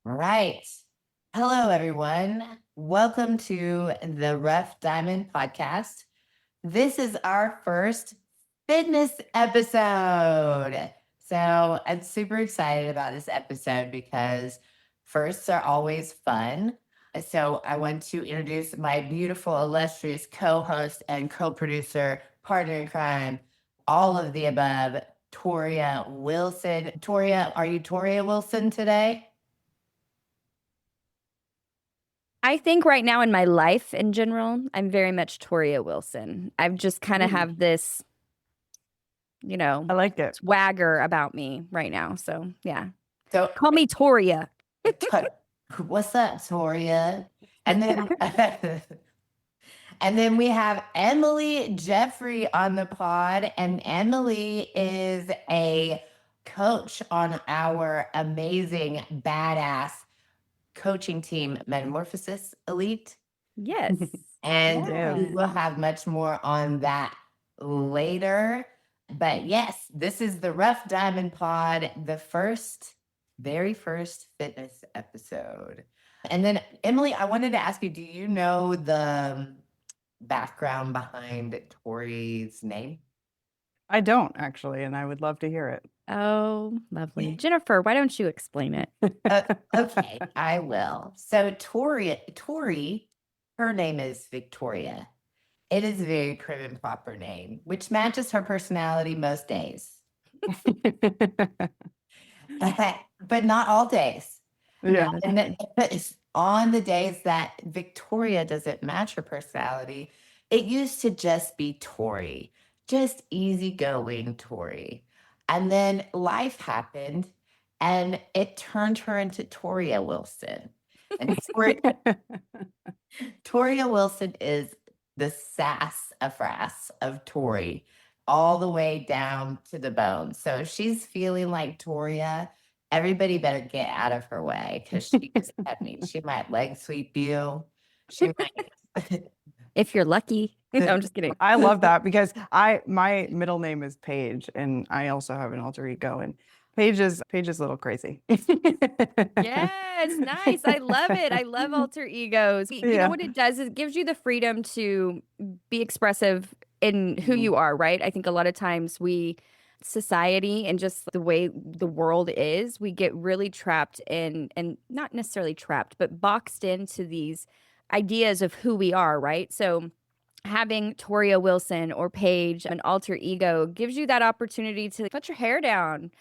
Right. Hello, everyone. Welcome to the Rough Diamond podcast. This is our first fitness episode. So I'm super excited about this episode because firsts are always fun. So I want to introduce my beautiful, illustrious co-host and co-producer, partner in crime, all of the above, Toria Wilson. Toria, are you Toria Wilson today? I think right now in my life in general, I'm very much Toria Wilson. I've just kind of have this, I like it. swagger about me right now. So yeah, So call me Toria. what's up, Toria? And then and then we have Emily Jeffrey on the pod, and Emily is a coach on our amazing badass coaching team, Metamorphosis Elite. Yes. And Yeah. we will have much more on that later. But yes, this is the Rough Diamond Pod, the very first fitness episode. And then, Emily, I wanted to ask you, do you know the background behind Tori's name? I don't actually, and I would love to hear it. Oh, lovely. Jennifer, why don't you explain it? Okay, I will. So Tori, her name is Victoria. It is a very prim and proper name, which matches her personality most days, but not all days. Yeah. And then it's on the days that Victoria doesn't match her personality, it used to just be Tori, just easygoing Tori. And then life happened and it turned her into Toria Wilson. And Toria Wilson is the sassafras of Tori, all the way down to the bone. So if she's feeling like Toria, everybody better get out of her way because she might leg sweep you. She might. If you're lucky. No, I'm just kidding. I love that because my middle name is Paige, and I also have an alter ego, and Paige is a little crazy. Yes, nice. I love it. I love alter egos. You know Yeah. what it does is it gives you the freedom to be expressive in who Mhm. you are, right? I think a lot of times society and just the way the world is, we get really trapped in, and not necessarily trapped, but boxed into these ideas of who we are, right? So having Toria Wilson or Paige, an alter ego, gives you that opportunity to put your hair down,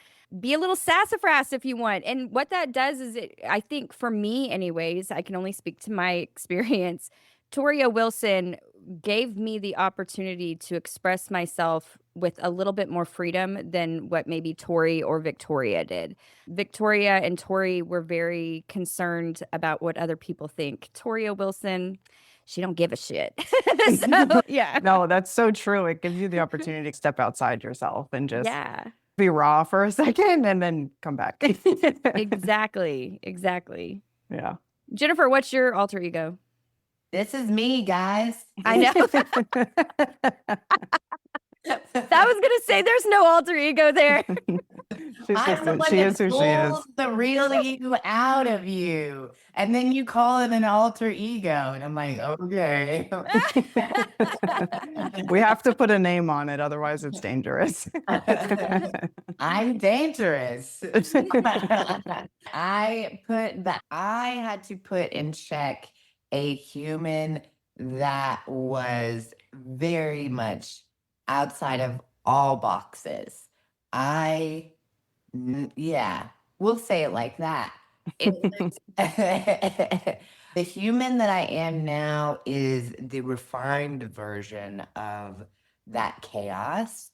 be a little sassafras if you want. And what that does is I think for me anyways, I can only speak to my experience. Toria Wilson gave me the opportunity to express myself with a little bit more freedom than what maybe Tori or Victoria did. Victoria and Tori were very concerned about what other people think. Toria Wilson, she don't give a shit. So, yeah. No, that's so true. It gives you the opportunity to step outside yourself and just Yeah. be raw for a second and then come back. Exactly. Exactly. Yeah. Jennifer, what's your alter ego? This is me, guys. I know. I was gonna say there's no alter ego there. I'm the one she that is who she is. pulls the real you out of you. And then you call it an alter ego. And I'm like, okay. We have to put a name on it, otherwise it's dangerous. I'm dangerous. I had to put in check a human that was very much outside of all boxes. Yeah, we'll say it like that. The human that I am now is the refined version of that chaos.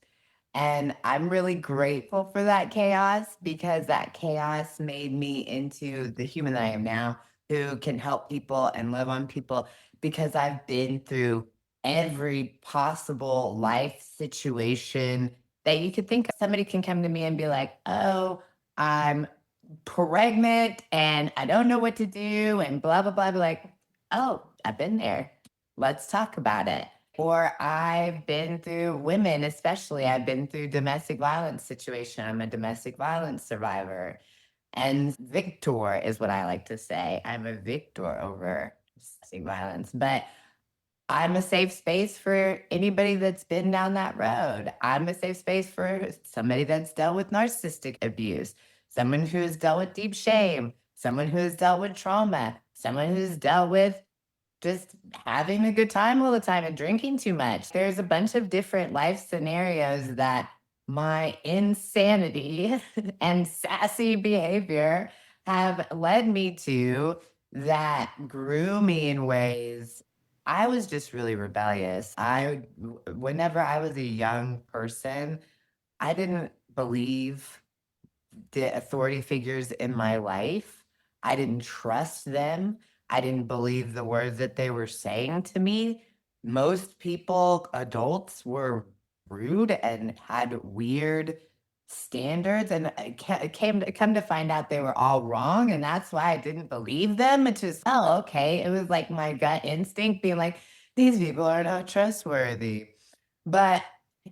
And I'm really grateful for that chaos because that chaos made me into the human that I am now, who can help people and love on people because I've been through every possible life situation that you could think of. Somebody can come to me and be like, oh, I'm pregnant and I don't know what to do and blah, blah, blah. I'd be like, oh, I've been there. Let's talk about it. Or I've been through women, especially. I've been through domestic violence situation. I'm a domestic violence survivor. And victor is what I like to say. I'm a victor over domestic violence, but I'm a safe space for anybody that's been down that road. I'm a safe space for somebody that's dealt with narcissistic abuse, someone who has dealt with deep shame, someone who has dealt with trauma, someone who's dealt with just having a good time all the time and drinking too much. There's a bunch of different life scenarios that my insanity and sassy behavior have led me to that grew me in ways. I was just really rebellious. Whenever I was a young person, I didn't believe the authority figures in my life. I didn't trust them. I didn't believe the words that they were saying to me. Most people, adults, were rude and had weird standards, and it came to come to find out they were all wrong, and that's why I didn't believe them. It's just, oh, okay. It was like my gut instinct being like, these people are not trustworthy. But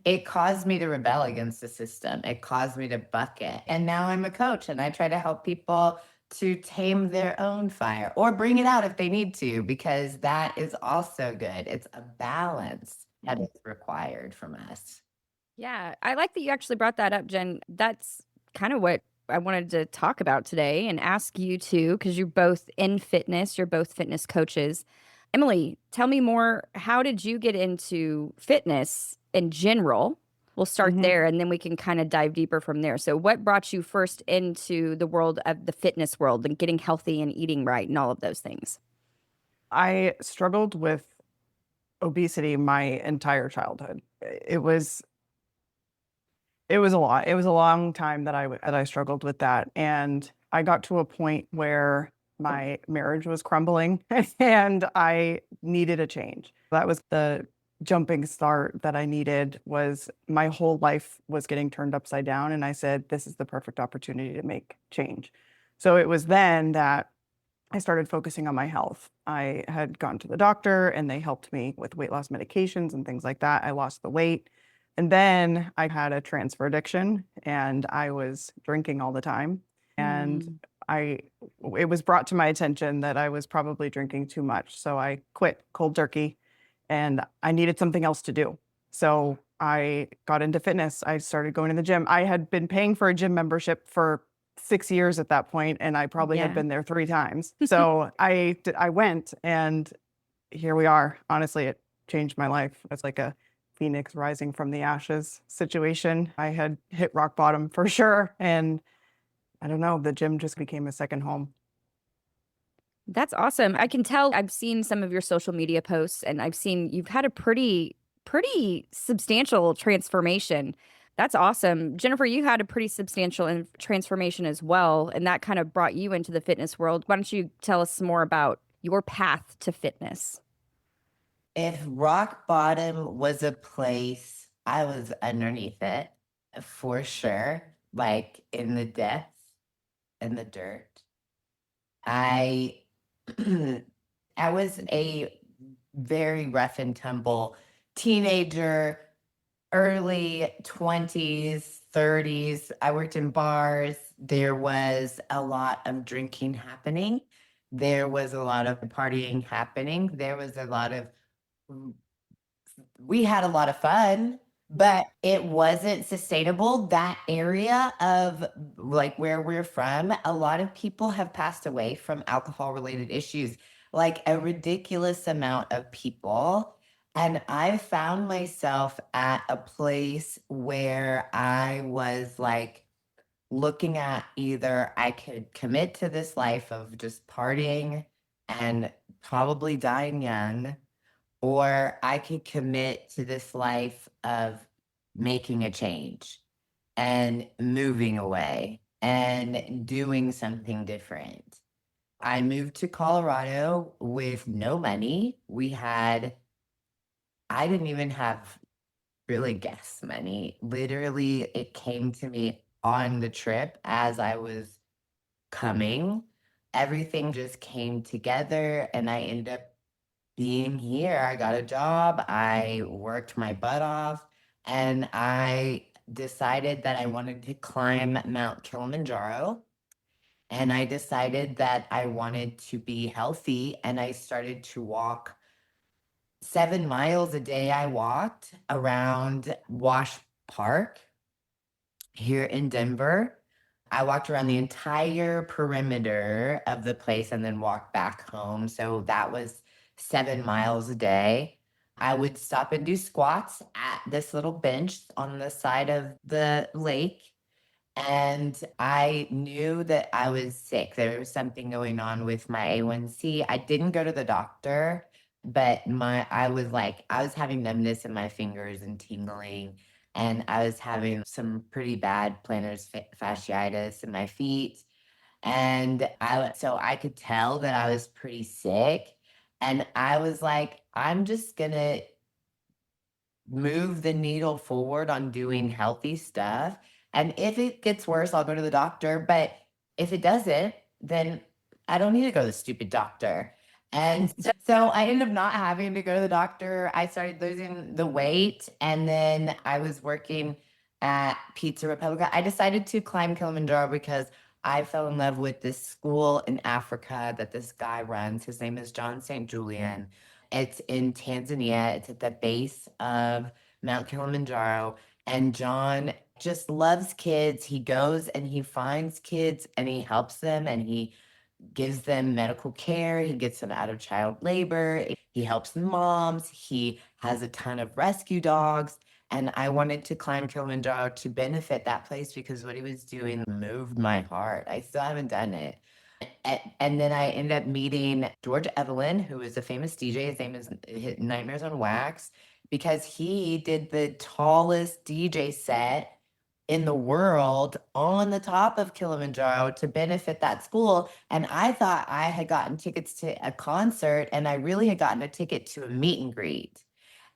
it caused me to rebel against the system. It caused me to buck it. And now I'm a coach and I try to help people to tame their own fire or bring it out if they need to, because that is also good. It's a balance that is required from us. Yeah, I like that you actually brought that up, Jen. That's kind of what I wanted to talk about today and ask you too, because you're both in fitness, you're both fitness coaches. Emily, tell me more. How did you get into fitness in general? We'll start Mhm. there and then we can kind of dive deeper from there. So, what brought you first into the world of the fitness world and getting healthy and eating right and all of those things? I struggled with obesity my entire childhood. It was a lot. It was a long time that I struggled with that, and I got to a point where my marriage was crumbling and I needed a change. That was the jumping start that I needed. Was my whole life was getting turned upside down, and I said, this is the perfect opportunity to make change. So it was then that I started focusing on my health. I had gone to the doctor and they helped me with weight loss medications and things like that. I lost the weight. And then I had a transfer addiction and I was drinking all the time. And I it was brought to my attention that I was probably drinking too much. So I quit cold turkey and I needed something else to do. So I got into fitness. I started going to the gym. I had been paying for a gym membership for 6 years at that point, and I probably had Yeah. been there 3 times. So I went, and here we are. Honestly, it changed my life. It's like a phoenix rising from the ashes situation. I had hit rock bottom for sure, and I don't know, the gym just became a second home. That's awesome. I can tell I've seen some of your social media posts and I've seen you've had a pretty substantial transformation. That's awesome. Jennifer, you had a pretty substantial transformation as well, and that kind of brought you into the fitness world. Why don't you tell us some more about your path to fitness? If rock bottom was a place, I was underneath it for sure, like in the depths, in the dirt. I I was a very rough and tumble teenager, early 20s, 30s. I worked in bars. There was a lot of drinking happening. There was a lot of partying happening. There was a lot of we had a lot of fun, but it wasn't sustainable. That area of like where we're from, a lot of people have passed away from alcohol related issues, like a ridiculous amount of people. And I found myself at a place where I was like looking at either I could commit to this life of just partying and probably dying young, or I could commit to this life of making a change and moving away and doing something different. I moved to Colorado with no money. I didn't even have really gas money. Literally, it came to me on the trip as I was coming. Everything just came together and I ended up being here. I got a job, I worked my butt off, and I decided that I wanted to climb Mount Kilimanjaro. And I decided that I wanted to be healthy, and I started to walk 7 miles a day. I walked around Wash Park here in Denver. I walked around the entire perimeter of the place and then walked back home. So that was 7 miles a day. I would stop and do squats at this little bench on the side of the lake. And I knew that I was sick. There was something going on with my A1C. I didn't go to the doctor, but I was having numbness in my fingers and tingling, and I was having some pretty bad fasciitis in my feet. And so I could tell that I was pretty sick. And I was like, I'm just gonna move the needle forward on doing healthy stuff. And if it gets worse, I'll go to the doctor. But if it doesn't, then I don't need to go to the stupid doctor. And so I ended up not having to go to the doctor. I started losing the weight, and then I was working at Pizza Republica. I decided to climb Kilimanjaro because I fell in love with this school in Africa that this guy runs. His name is John St. Julian. It's in Tanzania. It's at the base of Mount Kilimanjaro. And John just loves kids. He goes and he finds kids and he helps them and he gives them medical care. He gets them out of child labor. He helps moms. He has a ton of rescue dogs. And I wanted to climb Kilimanjaro to benefit that place because what he was doing moved my heart. I still haven't done it. And then I ended up meeting George Evelyn, who is a famous DJ. His name is Nightmares on Wax, because he did the tallest DJ set in the world on the top of Kilimanjaro to benefit that school. And I thought I had gotten tickets to a concert, and I really had gotten a ticket to a meet and greet.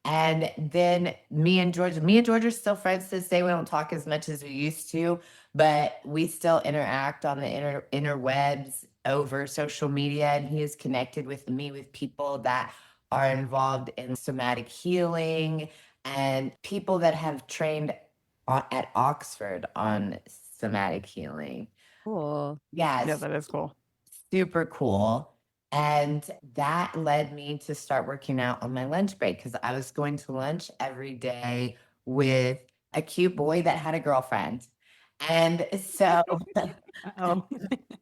And then me and George are still friends to this day. We don't talk as much as we used to, but we still interact on the interwebs over social media. And he has connected with me with people that are involved in somatic healing and people that have trained at Oxford on somatic healing. Cool. Yeah, Yes, that is cool. super cool. And that led me to start working out on my lunch break because I was going to lunch every day with a cute boy that had a girlfriend. And so, Oh,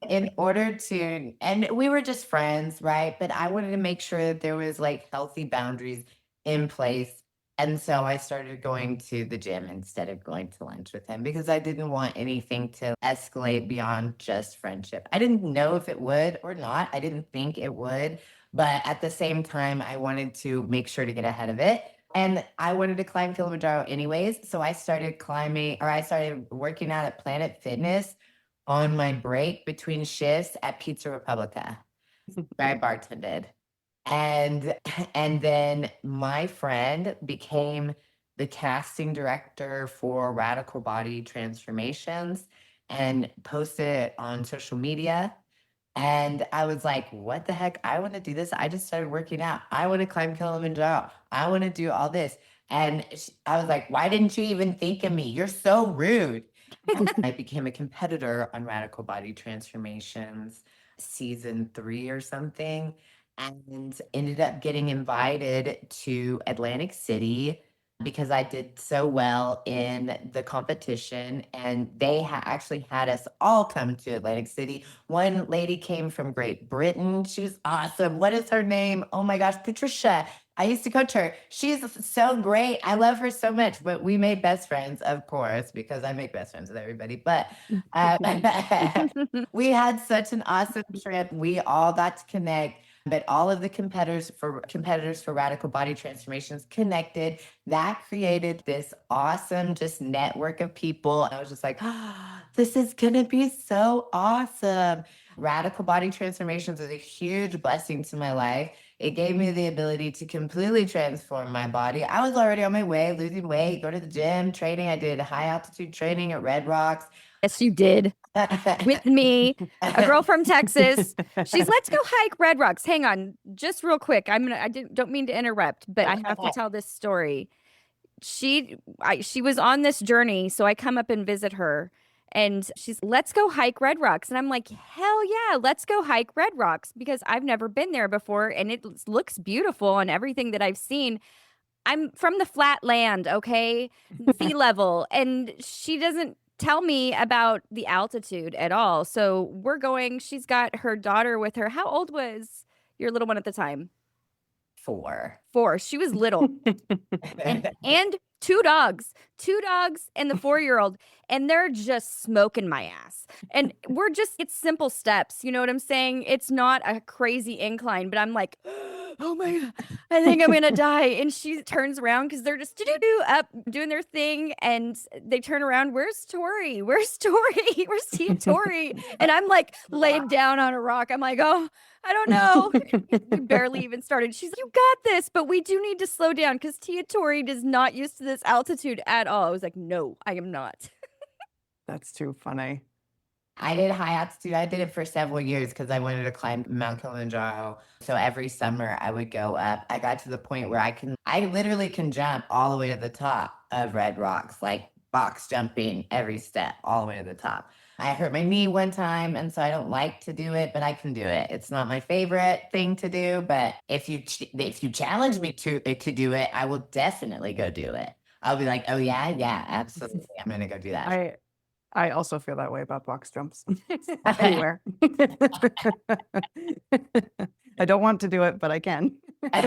in order to, and we were just friends, right? But I wanted to make sure that there was like healthy boundaries in place. And so I started going to the gym instead of going to lunch with him because I didn't want anything to escalate beyond just friendship. I didn't know if it would or not. I didn't think it would. But at the same time, I wanted to make sure to get ahead of it. And I wanted to climb Kilimanjaro anyways. So I started I started working out at Planet Fitness on my break between shifts at Pizza Republica, where I bartended. And and then my friend became the casting director for Radical Body Transformations and posted it on social media. And I was like, what the heck? I want to do this. I just started working out. I want to climb Kilimanjaro. I want to do all this. And I was like, why didn't you even think of me? You're so rude. I became a competitor on Radical Body Transformations season 3 or something, and ended up getting invited to Atlantic City because I did so well in the competition. And they actually had us all come to Atlantic City. One lady came from Great Britain. She was awesome. What is her name? Oh my gosh, Patricia. I used to coach her. She's so great. I love her so much. But we made best friends, of course, because I make best friends with everybody. But we had such an awesome trip. We all got to connect. But all of the competitors for Radical Body Transformations connected. That created this awesome just network of people. I was just like, oh, this is gonna be so awesome. Radical Body Transformations was a huge blessing to my life. It gave me the ability to completely transform my body. I was already on my way, losing weight, go to the gym, training. I did high altitude training at Red Rocks. Yes, you did. With me, a girl from Texas. She's let's go hike Red Rocks. Hang on, just real quick. Don't mean to interrupt, but I have to tell this story. She was on this journey, so I come up and visit her, And she's, let's go hike Red Rocks. And I'm like, hell yeah, let's go hike Red Rocks because I've never been there before and it looks beautiful and everything that I've seen. I'm from the flat land, okay? Sea level. And she doesn't tell me about the altitude at all. So we're going, she's got her daughter with her. How old was your little one at the time? 4. 4. She was little. And two dogs and the 4-year-old, and they're just smoking my ass. And it's simple steps, you know what I'm saying? It's not a crazy incline, but I'm like, oh my god, I think I'm gonna die. And she turns around because they're just do up doing their thing, and they turn around, where's Tori, where's Tori, where's Tia Tori? And I'm like laid down on a rock. I'm like, oh, I don't know. We barely even started. She's like, you got this, but we do need to slow down because Tia Tori is not used to this altitude at all. I was like, no, I am not. That's too funny. I did high altitude. I did it for several years because I wanted to climb Mount Kilimanjaro. So every summer I would go up. I got to the point where I literally can jump all the way to the top of Red Rocks, like box jumping every step all the way to the top. I hurt my knee one time, and so I don't like to do it, but I can do it. It's not my favorite thing to do, but if you challenge me to do it, I will definitely go do it. I'll be like, oh yeah, absolutely, I'm gonna go do that. I also feel that way about box jumps anywhere. I don't want to do it, but I can. I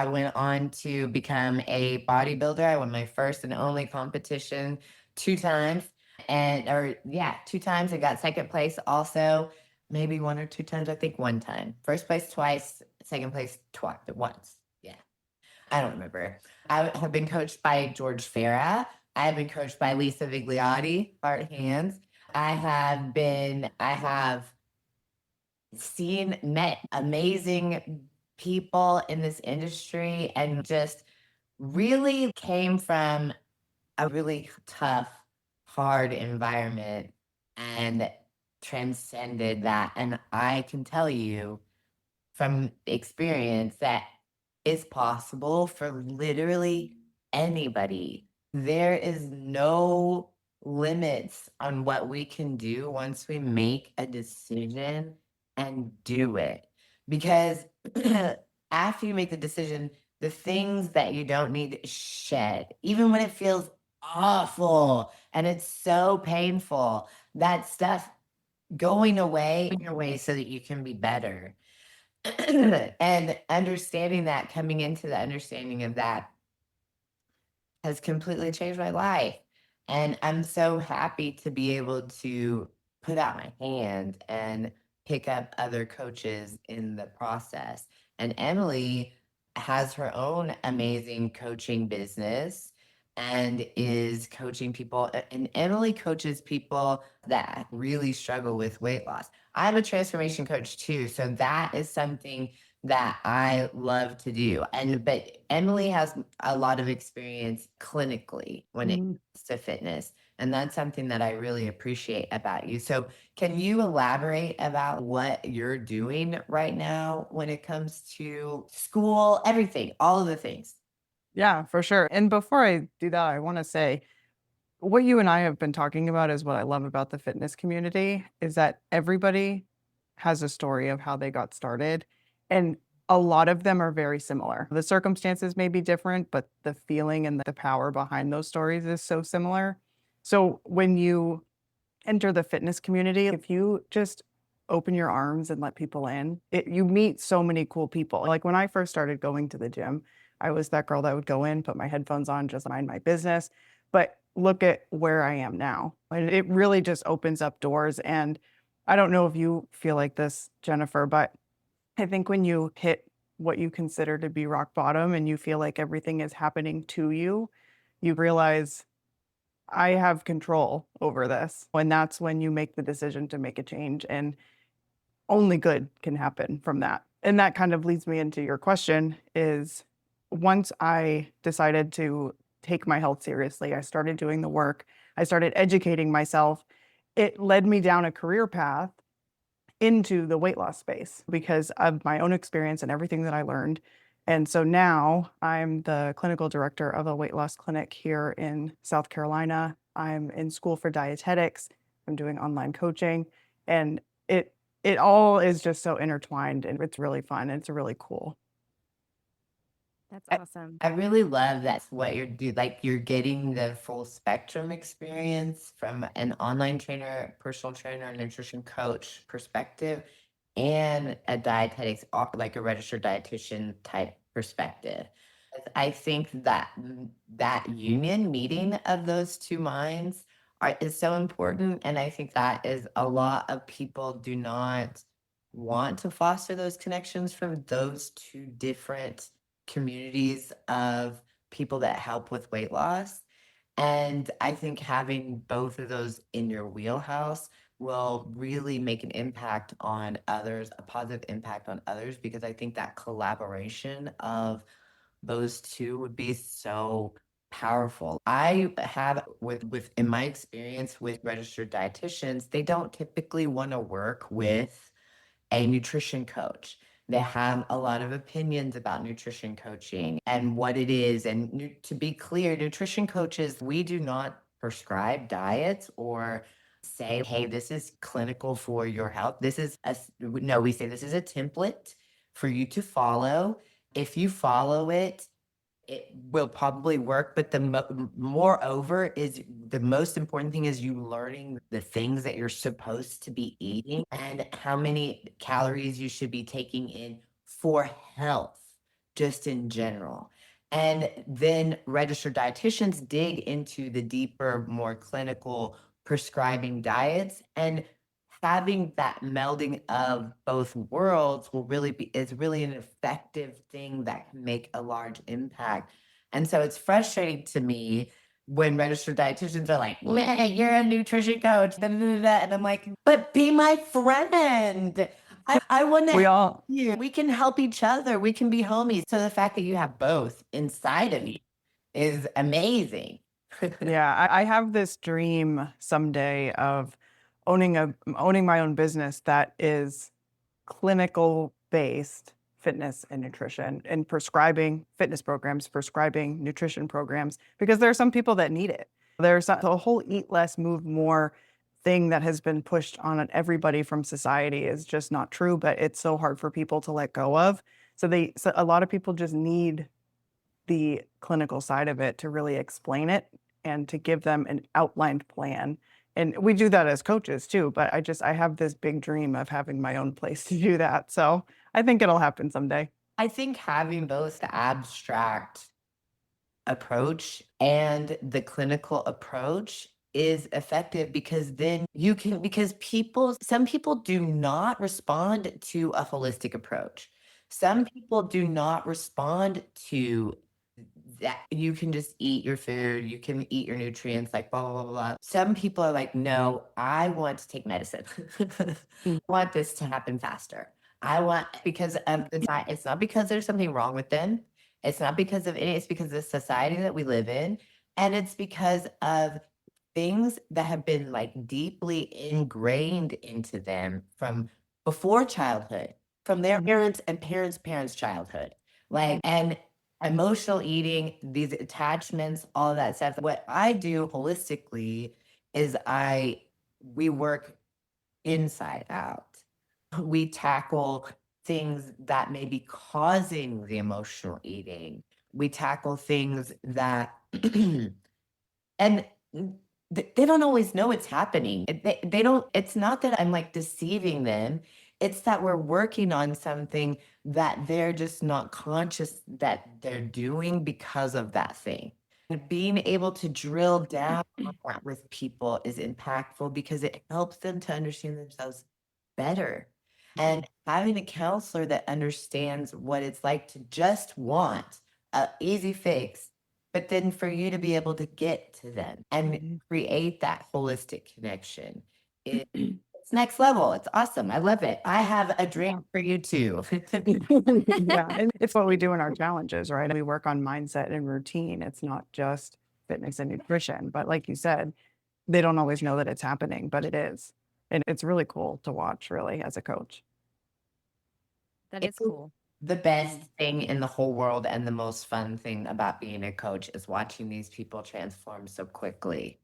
went on to become a bodybuilder. I won my first and only competition 2 times. Yeah, 2 times. I got second place also. Maybe 1 or 2 times. I think 1 time. First place twice, second place once. Yeah. I don't remember. I have been coached by George Farah. I have been coached by Lisa Vigliotti, Heart Hands. I have met amazing people in this industry and just really came from a really tough, hard environment and transcended that. And I can tell you from experience that it's possible for literally anybody. There is no limits on what we can do once we make a decision and do it. Because after you make the decision, the things that you don't need to shed, even when it feels awful and it's so painful, that stuff going away in your way so that you can be better. And understanding that, coming into the understanding of that has completely changed my life. And I'm so happy to be able to put out my hand and pick up other coaches in the process. And Emily has her own amazing coaching business and is coaching people. And Emily coaches people that really struggle with weight loss. I'm a transformation coach too. So that is something that I love to do. But Emily has a lot of experience clinically when it comes to fitness. And that's something that I really appreciate about you. So can you elaborate about what you're doing right now when it comes to school, everything, all of the things? Yeah, for sure. And before I do that, I want to say what you and I have been talking about is what I love about the fitness community is that everybody has a story of how they got started. And a lot of them are very similar. The circumstances may be different, but the feeling and the power behind those stories is so similar. So when you enter the fitness community, if you just open your arms and let people in, you meet so many cool people. Like when I first started going to the gym, I was that girl that would go in, put my headphones on, just mind my business. But look at where I am now. And it really just opens up doors. And I don't know if you feel like this, Jennifer, but I think when you hit what you consider to be rock bottom and you feel like everything is happening to you, you realize I have control over this. And that's when you make the decision to make a change. And only good can happen from that. And that kind of leads me into your question is once I decided to take my health seriously, I started doing the work, I started educating myself. It led me down a career path into the weight loss space because of my own experience and everything that I learned. And so now I'm the clinical director of a weight loss clinic here in South Carolina. I'm in school for dietetics. I'm doing online coaching, and it all is just so intertwined, and it's really fun. And it's really cool. That's I, awesome. I really love that's what you're doing. Like you're getting the full spectrum experience from an online trainer, personal trainer, nutrition coach perspective, and a dietetics, like a registered dietitian type perspective. I think that that union meeting of those two minds is so important, and I think that is a lot of people do not want to foster those connections from those two different communities of people that help with weight loss. And I think having both of those in your wheelhouse will really make an impact on others, a positive impact on others, because I think that collaboration of those two would be so powerful. I have with in my experience with registered dietitians, they don't typically want to work with a nutrition coach. They have a lot of opinions about nutrition coaching and what it is. And to be clear, nutrition coaches, we do not prescribe diets or say, hey, this is clinical for your health. This is no, we say this is a template for you to follow. If you follow it, it will probably work, but moreover is the most important thing is you learning the things that you're supposed to be eating and how many calories you should be taking in for health, just in general. And then registered dietitians dig into the deeper, more clinical prescribing diets, and having that melding of both worlds will really be is really an effective thing that can make a large impact. And so it's frustrating to me when registered dietitians are like, man, you're a nutrition coach, da, da, da, da," and I'm like, but be my friend. I want to We help all you. We can help each other. We can be homies. So the fact that you have both inside of you is amazing. Yeah, I have this dream someday of owning my own business that is clinical based fitness and nutrition and prescribing fitness programs, prescribing nutrition programs, because there are some people that need it. There's the whole eat less, move more thing that has been pushed on everybody from society is just not true, but it's so hard for people to let go of. So a lot of people just need the clinical side of it to really explain it and to give them an outlined plan. And we do that as coaches too, but I have this big dream of having my own place to do that. So I think it'll happen someday. I think having both the abstract approach and the clinical approach is effective because then you can because some people do not respond to a holistic approach. Some people do not respond to that you can just eat your food, you can eat your nutrients, like blah blah blah blah. Some people are like, no, I want to take medicine. I want this to happen faster. I want because it's not because there's something wrong with them. It's not because of it's because of the society that we live in. And it's because of things that have been like deeply ingrained into them from before childhood, from their parents and parents' childhood. Like, and emotional eating, these attachments, all of that stuff. What I do holistically is we work inside out. We tackle things that may be causing the emotional eating. We tackle things that and they don't always know it's happening. They don't it's not that I'm like deceiving them. It's that we're working on something that they're just not conscious that they're doing because of that thing. And being able to drill down on that with people is impactful because it helps them to understand themselves better. And having a counselor that understands what it's like to just want a easy fix, but then for you to be able to get to them and create that holistic connection, it's next level. It's awesome. I love it. I have a dream for you too. Yeah, and it's what we do in our challenges, right? We work on mindset and routine. It's not just fitness and nutrition, but like you said, they don't always know that it's happening, but it is. And it's really cool to watch, really, as a coach. That is It's cool. the best thing in the whole world and the most fun thing about being a coach is watching these people transform so quickly.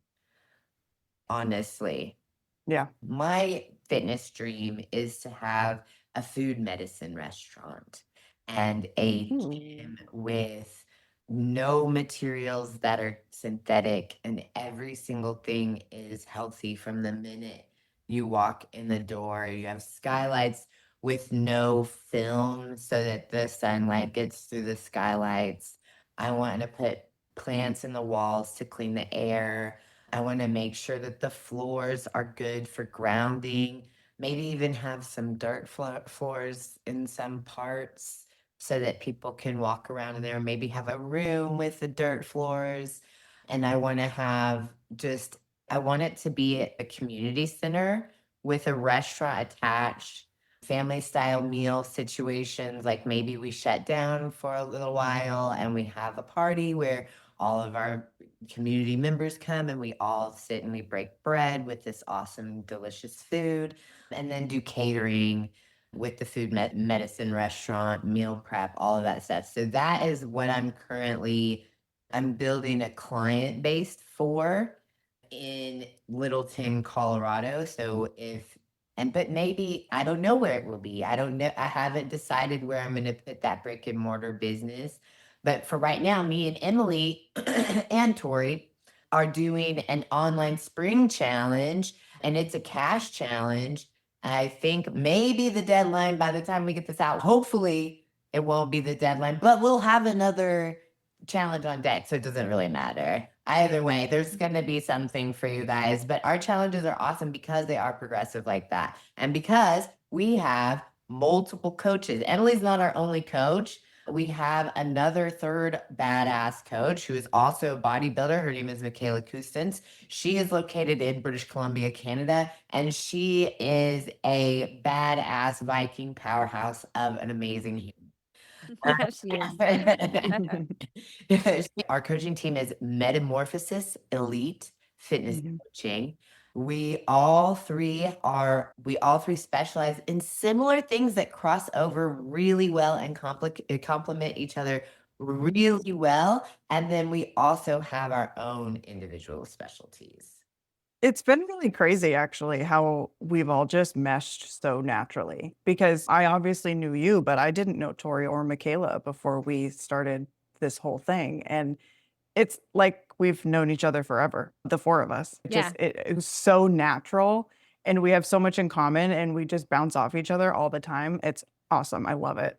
honestly, Yeah. my fitness dream is to have a food medicine restaurant and a Ooh. gym with no materials that are synthetic, and every single thing is healthy from the minute you walk in the door. You have skylights with no film so that the sunlight gets through the skylights. I want to put plants in the walls to clean the air. I want to make sure that the floors are good for grounding, maybe even have some dirt floors in some parts so that people can walk around in there, maybe have a room with the dirt floors. And I want to have just, I want it to be a community center with a restaurant attached, family style meal situations. Like maybe we shut down for a little while and we have a party where all of our community members come and we all sit and we break bread with this awesome, delicious food, and then do catering with the food medicine restaurant, meal prep, all of that stuff. So that is what I'm building a client base for in Littleton, Colorado. So but maybe I don't know where it will be. I don't know. I haven't decided where I'm going to put that brick and mortar business. But for right now, me and Emily and Tori are doing an online spring challenge, and it's a cash challenge. I think maybe the deadline by the time we get this out, hopefully it won't be the deadline, but we'll have another challenge on deck. So it doesn't really matter. Either way, there's going to be something for you guys. But our challenges are awesome because they are progressive like that. And because we have multiple coaches. Emily's not our only coach. We have another third badass coach who is also a bodybuilder. Her name is Michaela Kustens. She is located in British Columbia, Canada, and she is a badass Viking powerhouse of an amazing human. Yeah, she is. Our coaching team is Metamorphosis Elite Fitness Mhm. Coaching. We all three specialize in similar things that cross over really well and complement each other really well. And then we also have our own individual specialties. It's been really crazy actually how we've all just meshed so naturally because I obviously knew you, but I didn't know Tori or Michaela before we started this whole thing. And it's like we've known each other forever, the four of us. Yeah. It was so natural and we have so much in common and we just bounce off each other all the time. It's awesome. I love it.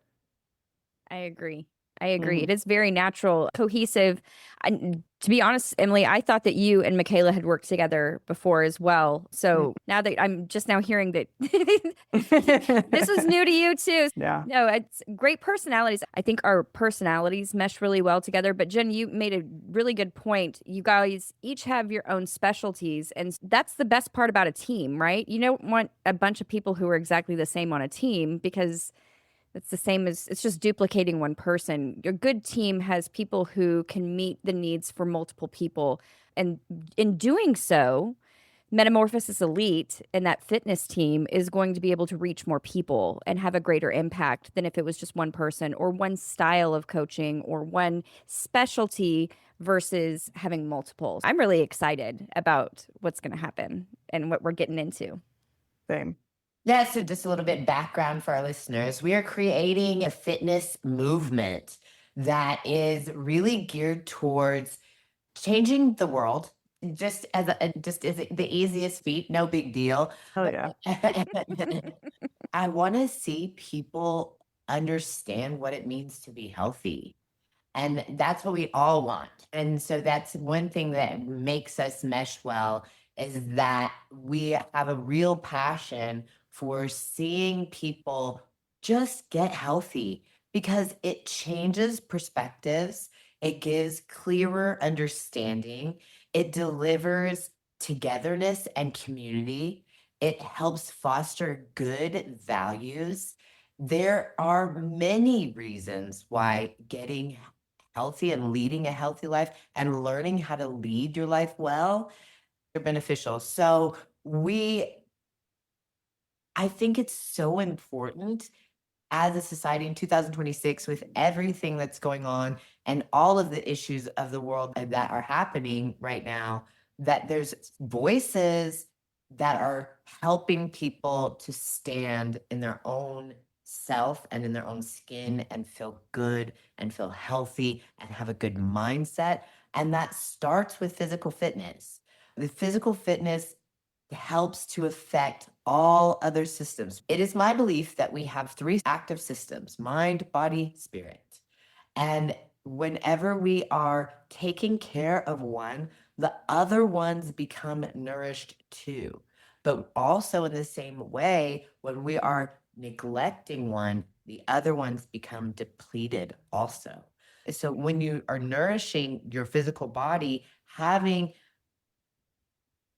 I agree. I agree. Mhm. It is very natural, cohesive. To be honest, Emily, I thought that you and Michaela had worked together before as well. So now that I'm just now hearing that this was new to you too. Yeah. No, it's great personalities. I think our personalities mesh really well together. But Jen, you made a really good point. You guys each have your own specialties, and that's the best part about a team, right? You don't want a bunch of people who are exactly the same on a team because it's the same as it's just duplicating one person. A good team has people who can meet the needs for multiple people. And in doing so, Metamorphosis Elite and that fitness team is going to be able to reach more people and have a greater impact than if it was just one person or one style of coaching or one specialty versus having multiples. I'm really excited about what's going to happen and what we're getting into. Same. Yeah, so just a little bit background for our listeners. We are creating a fitness movement that is really geared towards changing the world. Just as the easiest feat, no big deal. Oh yeah. I want to see people understand what it means to be healthy. And that's what we all want. And so that's one thing that makes us mesh well is that we have a real passion for seeing people just get healthy because it changes perspectives, it gives clearer understanding, it delivers togetherness and community, it helps foster good values. There are many reasons why getting healthy and leading a healthy life and learning how to lead your life well are beneficial. So I think it's so important as a society in 2026 with everything that's going on and all of the issues of the world that are happening right now that there's voices that are helping people to stand in their own self and in their own skin and feel good and feel healthy and have a good mindset. And that starts with physical fitness. The physical fitness helps to affect all other systems. It is my belief that we have three active systems: mind, body, spirit. And whenever we are taking care of one, the other ones become nourished too. But also, in the same way, when we are neglecting one, the other ones become depleted also. So, when you are nourishing your physical body, having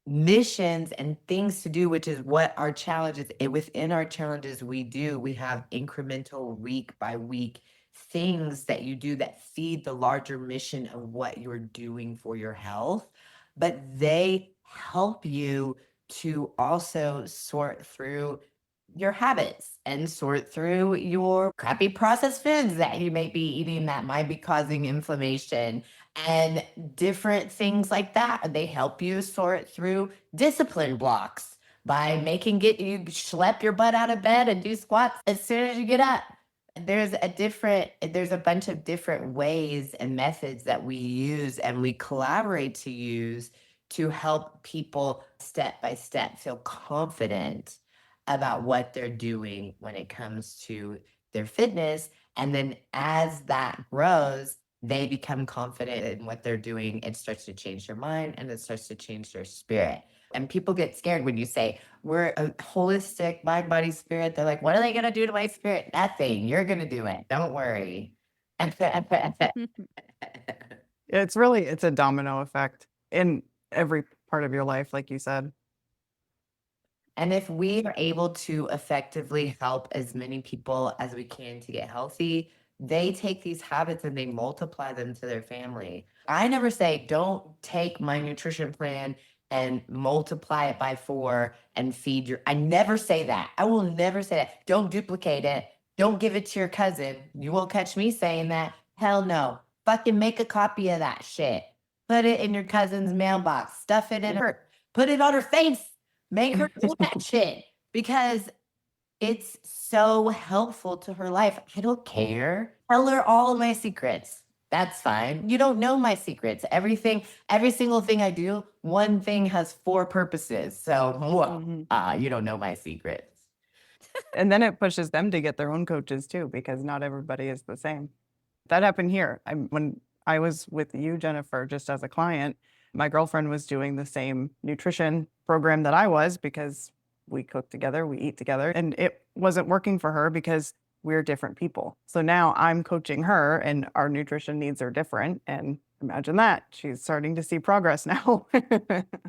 missions and things to do, which is what our challenges, within our challenges, we have incremental week by week things that you do that feed the larger mission of what you're doing for your health, but they help you to also sort through your habits and sort through your crappy processed foods that you may be eating that might be causing inflammation and different things like that. They help you sort through discipline blocks by making you schlep your butt out of bed and do squats as soon as you get up. There's a bunch of different ways and methods that we use and we collaborate to use to help people step by step feel confident about what they're doing when it comes to their fitness. And then as that grows, they become confident in what they're doing. It starts to change their mind and it starts to change their spirit. And people get scared when you say, we're a holistic mind, body, spirit. They're like, what are they going to do to my spirit? Nothing. You're going to do it. Don't worry. It's a domino effect in every part of your life, like you said. And if we are able to effectively help as many people as we can to get healthy, they take these habits and they multiply them to their family. I never say, don't take my nutrition plan and multiply it by 4 and feed I never say that. I will never say that. Don't duplicate it. Don't give it to your cousin. You won't catch me saying that. Hell no. Fucking make a copy of that shit. Put it in your cousin's mailbox. Stuff it in her. Put it on her face. Make her do that shit because it's so helpful to her life. I don't care. Tell her all of my secrets. That's fine. You don't know my secrets. Every single thing I do, one thing has 4 purposes. So, you don't know my secrets. And then it pushes them to get their own coaches too, because not everybody is the same. That happened here. When I was with you, Jennifer, just as a client, my girlfriend was doing the same nutrition program that I was because we cook together, we eat together, and it wasn't working for her because we're different people. So now I'm coaching her and our nutrition needs are different. And imagine that. She's starting to see progress now.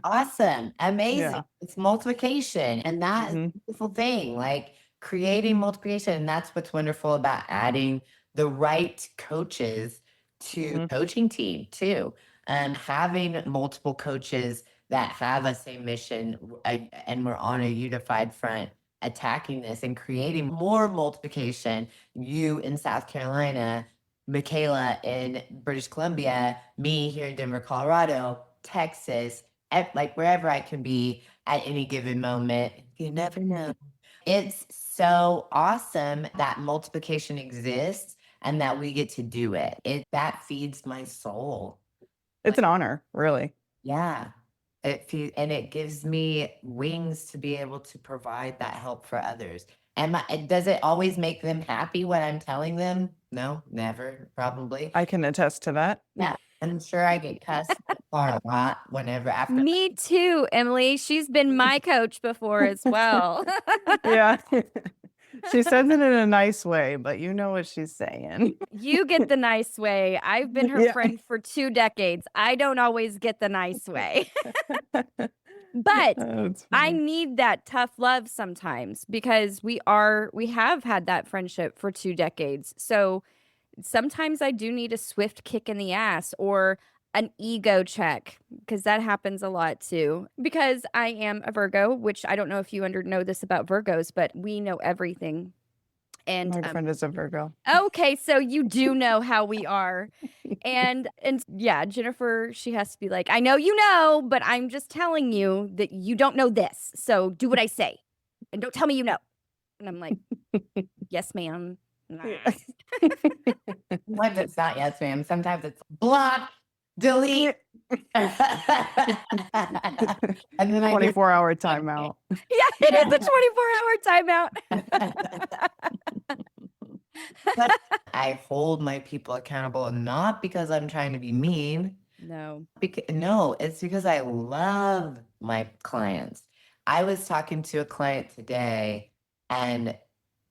Awesome. Amazing. Yeah. It's multiplication. And that is a beautiful thing. Like creating multiplication. And that's what's wonderful about adding the right coaches to coaching team too. And having multiple coaches that have a same mission and we're on a unified front attacking this and creating more multiplication. You in South Carolina, Michaela in British Columbia, me here in Denver, Colorado, Texas, like wherever I can be at any given moment. You never know. It's so awesome that multiplication exists and that we get to do it. That feeds my soul. It's an honor, really. Yeah. And it gives me wings to be able to provide that help for others. Does it always make them happy when I'm telling them? No, never, probably. I can attest to that. Yeah. I'm sure I get cussed a lot whenever after. Me too, Emily. She's been my coach before as well. Yeah. She says it in a nice way, but you know what she's saying. You get the nice way. I've been her friend for 2 decades. I don't always get the nice way. But I need that tough love sometimes because we have had that friendship for 2 decades. So sometimes I do need a swift kick in the ass or an ego check because that happens a lot too. Because I am a Virgo, which I don't know if you know this about Virgos, but we know everything. And My friend is a Virgo. okay, so you do know how we are. And yeah, Jennifer, she has to be like, I know you know, but I'm just telling you that you don't know this. So do what I say. And don't tell me you know. And I'm like, yes, ma'am. Nah. Sometimes it's not yes, ma'am. Sometimes it's block, delete. And then I just 24-hour timeout. Yeah, it is a 24-hour timeout. but I hold my people accountable, not because I'm trying to be mean. No. No, it's because I love my clients. I was talking to a client today, and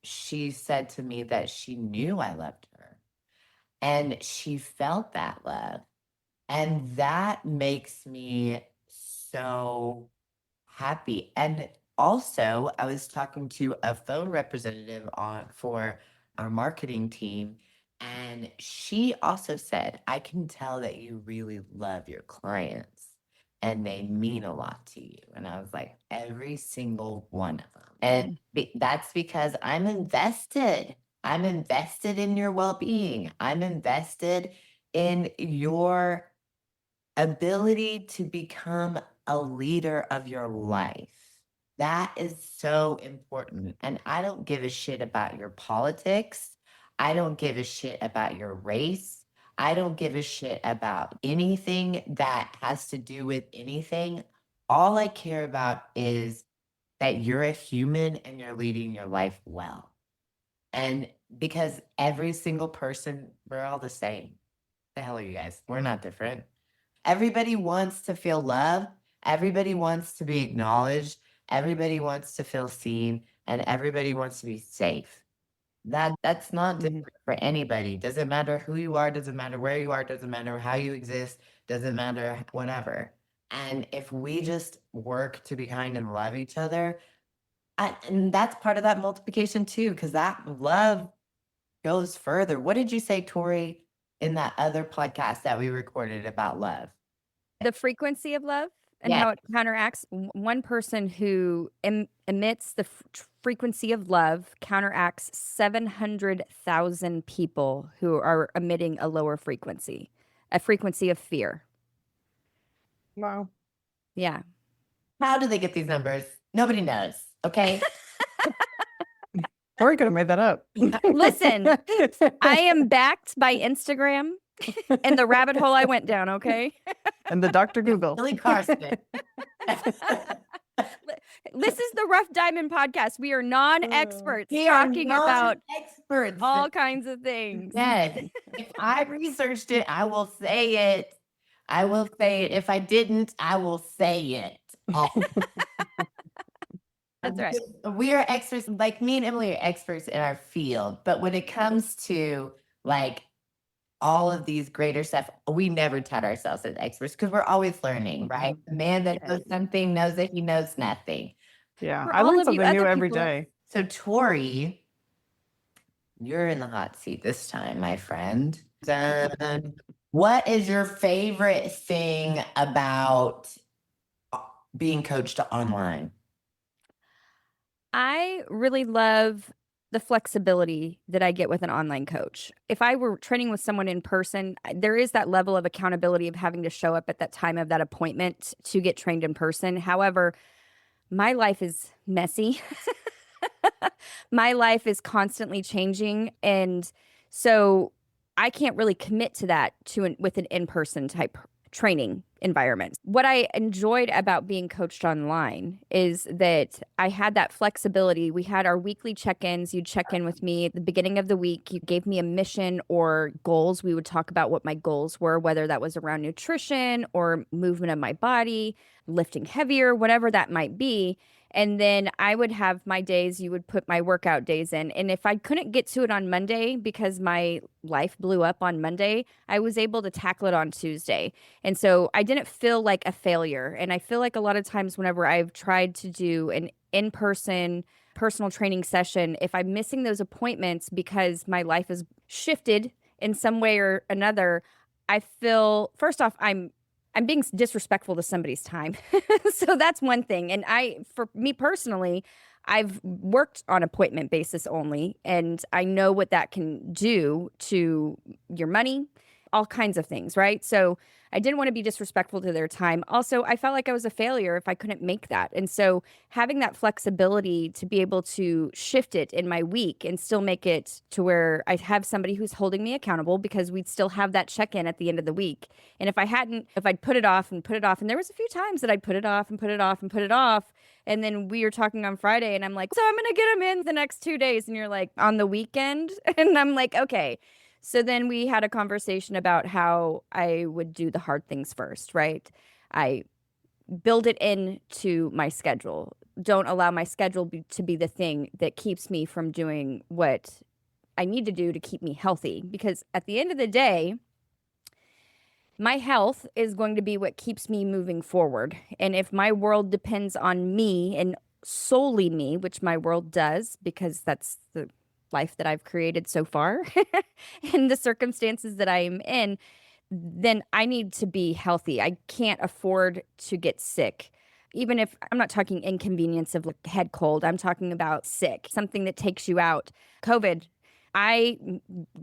she said to me that she knew I loved her, and she felt that love. And that makes me so happy. And also, I was talking to a phone representative for our marketing team, and she also said, I can tell that you really love your clients and they mean a lot to you. And I was like, every single one of them. And that's because I'm invested. I'm invested in your well being, I'm invested in your ability to become a leader of your life. That is so important. And I don't give a shit about your politics. I don't give a shit about your race. I don't give a shit about anything that has to do with anything. All I care about is that you're a human and you're leading your life well. And because every single person, we're all the same. The hell are you guys? We're not different. Everybody wants to feel love. Everybody wants to be acknowledged. Everybody wants to feel seen, and everybody wants to be safe. That's not different for anybody. Doesn't matter who you are, doesn't matter where you are, doesn't matter how you exist, doesn't matter whatever. And if we just work to be kind and love each other, and that's part of that multiplication too, because that love goes further. What did you say, Tori, in that other podcast that we recorded about love? The frequency of love and Yeah. how it counteracts. One person who emits the frequency of love counteracts 700,000 people who are emitting a lower frequency, a frequency of fear. Wow. Yeah. How do they get these numbers? Nobody knows. Okay. Tori could have made that up. Listen, I am backed by Instagram and the rabbit hole I went down, okay? And the Dr. Google. Billy Carson. This is the Rough Diamond podcast. We are non-experts We are talking not about experts. all kinds of things. Yes. If I researched it, I will say it. I will say it. If I didn't, I will say it. That's right. We are experts, like me and Emily are experts in our field. But when it comes to like all of these greater stuff, we never tout ourselves as experts because we're always learning, right? The man that knows something knows that he knows nothing. Yeah. For I all learn of you something new other every people- day. So Tori, you're in the hot seat this time, my friend. What is your favorite thing about being coached online? I really love the flexibility that I get with an online coach. If I were training with someone in person, there is that level of accountability of having to show up at that time of that appointment to get trained in person. However, my life is messy. My life is constantly changing. And so I can't really commit to that with an in-person type training environment. What I enjoyed about being coached online is that I had that flexibility. We had our weekly check-ins. You'd check in with me at the beginning of the week. You gave me a mission or goals. We would talk about what my goals were, whether that was around nutrition or movement of my body, lifting heavier, whatever that might be. And then I would have my days, you would put my workout days in. And if I couldn't get to it on Monday because my life blew up on Monday, I was able to tackle it on Tuesday. And so I didn't feel like a failure. And I feel like a lot of times whenever I've tried to do an in-person personal training session, if I'm missing those appointments because my life has shifted in some way or another, I feel, first off, I'm being disrespectful to somebody's time. So that's one thing. And for me personally, I've worked on appointment basis only, and I know what that can do to your money, all kinds of things, right? So I didn't want to be disrespectful to their time. Also, I felt like I was a failure if I couldn't make that. And so having that flexibility to be able to shift it in my week and still make it to where I have somebody who's holding me accountable, because we'd still have that check-in at the end of the week. And if I'd put it off and put it off, and there was a few times that I'd put it off and put it off and put it off, and then we were talking on Friday, and I'm like, so I'm going to get them in the next 2 days. And you're like, on the weekend? And I'm like, okay. So then we had a conversation about how I would do the hard things first, right? I build it into my schedule. Don't allow my schedule to be the thing that keeps me from doing what I need to do to keep me healthy. Because at the end of the day, my health is going to be what keeps me moving forward. And if my world depends on me and solely me, which my world does, because that's the life that I've created so far and the circumstances that I am in, then I need to be healthy. I can't afford to get sick. Even if I'm not talking inconvenience of like head cold, I'm talking about sick, something that takes you out. COVID.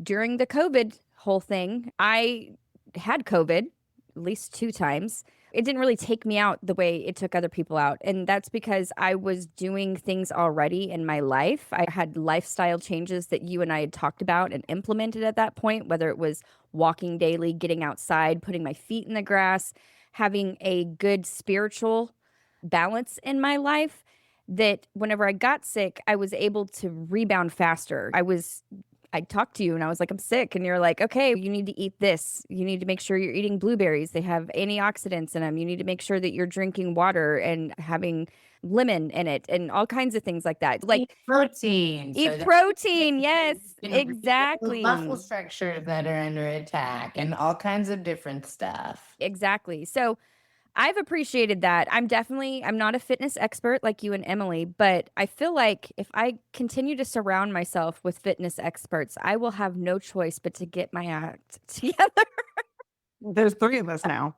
During the COVID whole thing, I had COVID at least 2 times. It didn't really take me out the way it took other people out. And that's because I was doing things already in my life. I had lifestyle changes that you and I had talked about and implemented at that point, whether it was walking daily, getting outside, putting my feet in the grass, having a good spiritual balance in my life, that whenever I got sick, I was able to rebound faster. I talked to you and I was like, I'm sick. And you're like, okay, you need to eat this. You need to make sure you're eating blueberries. They have antioxidants in them. You need to make sure that you're drinking water and having lemon in it and all kinds of things like that. Like Eat protein. eat that protein. Yes, you can rebuild exactly. muscle structures that are under attack and all kinds of different stuff. Exactly. So I've appreciated that. I'm not a fitness expert like you and Emily, but I feel like if I continue to surround myself with fitness experts, I will have no choice but to get my act together. There's 3 of us now.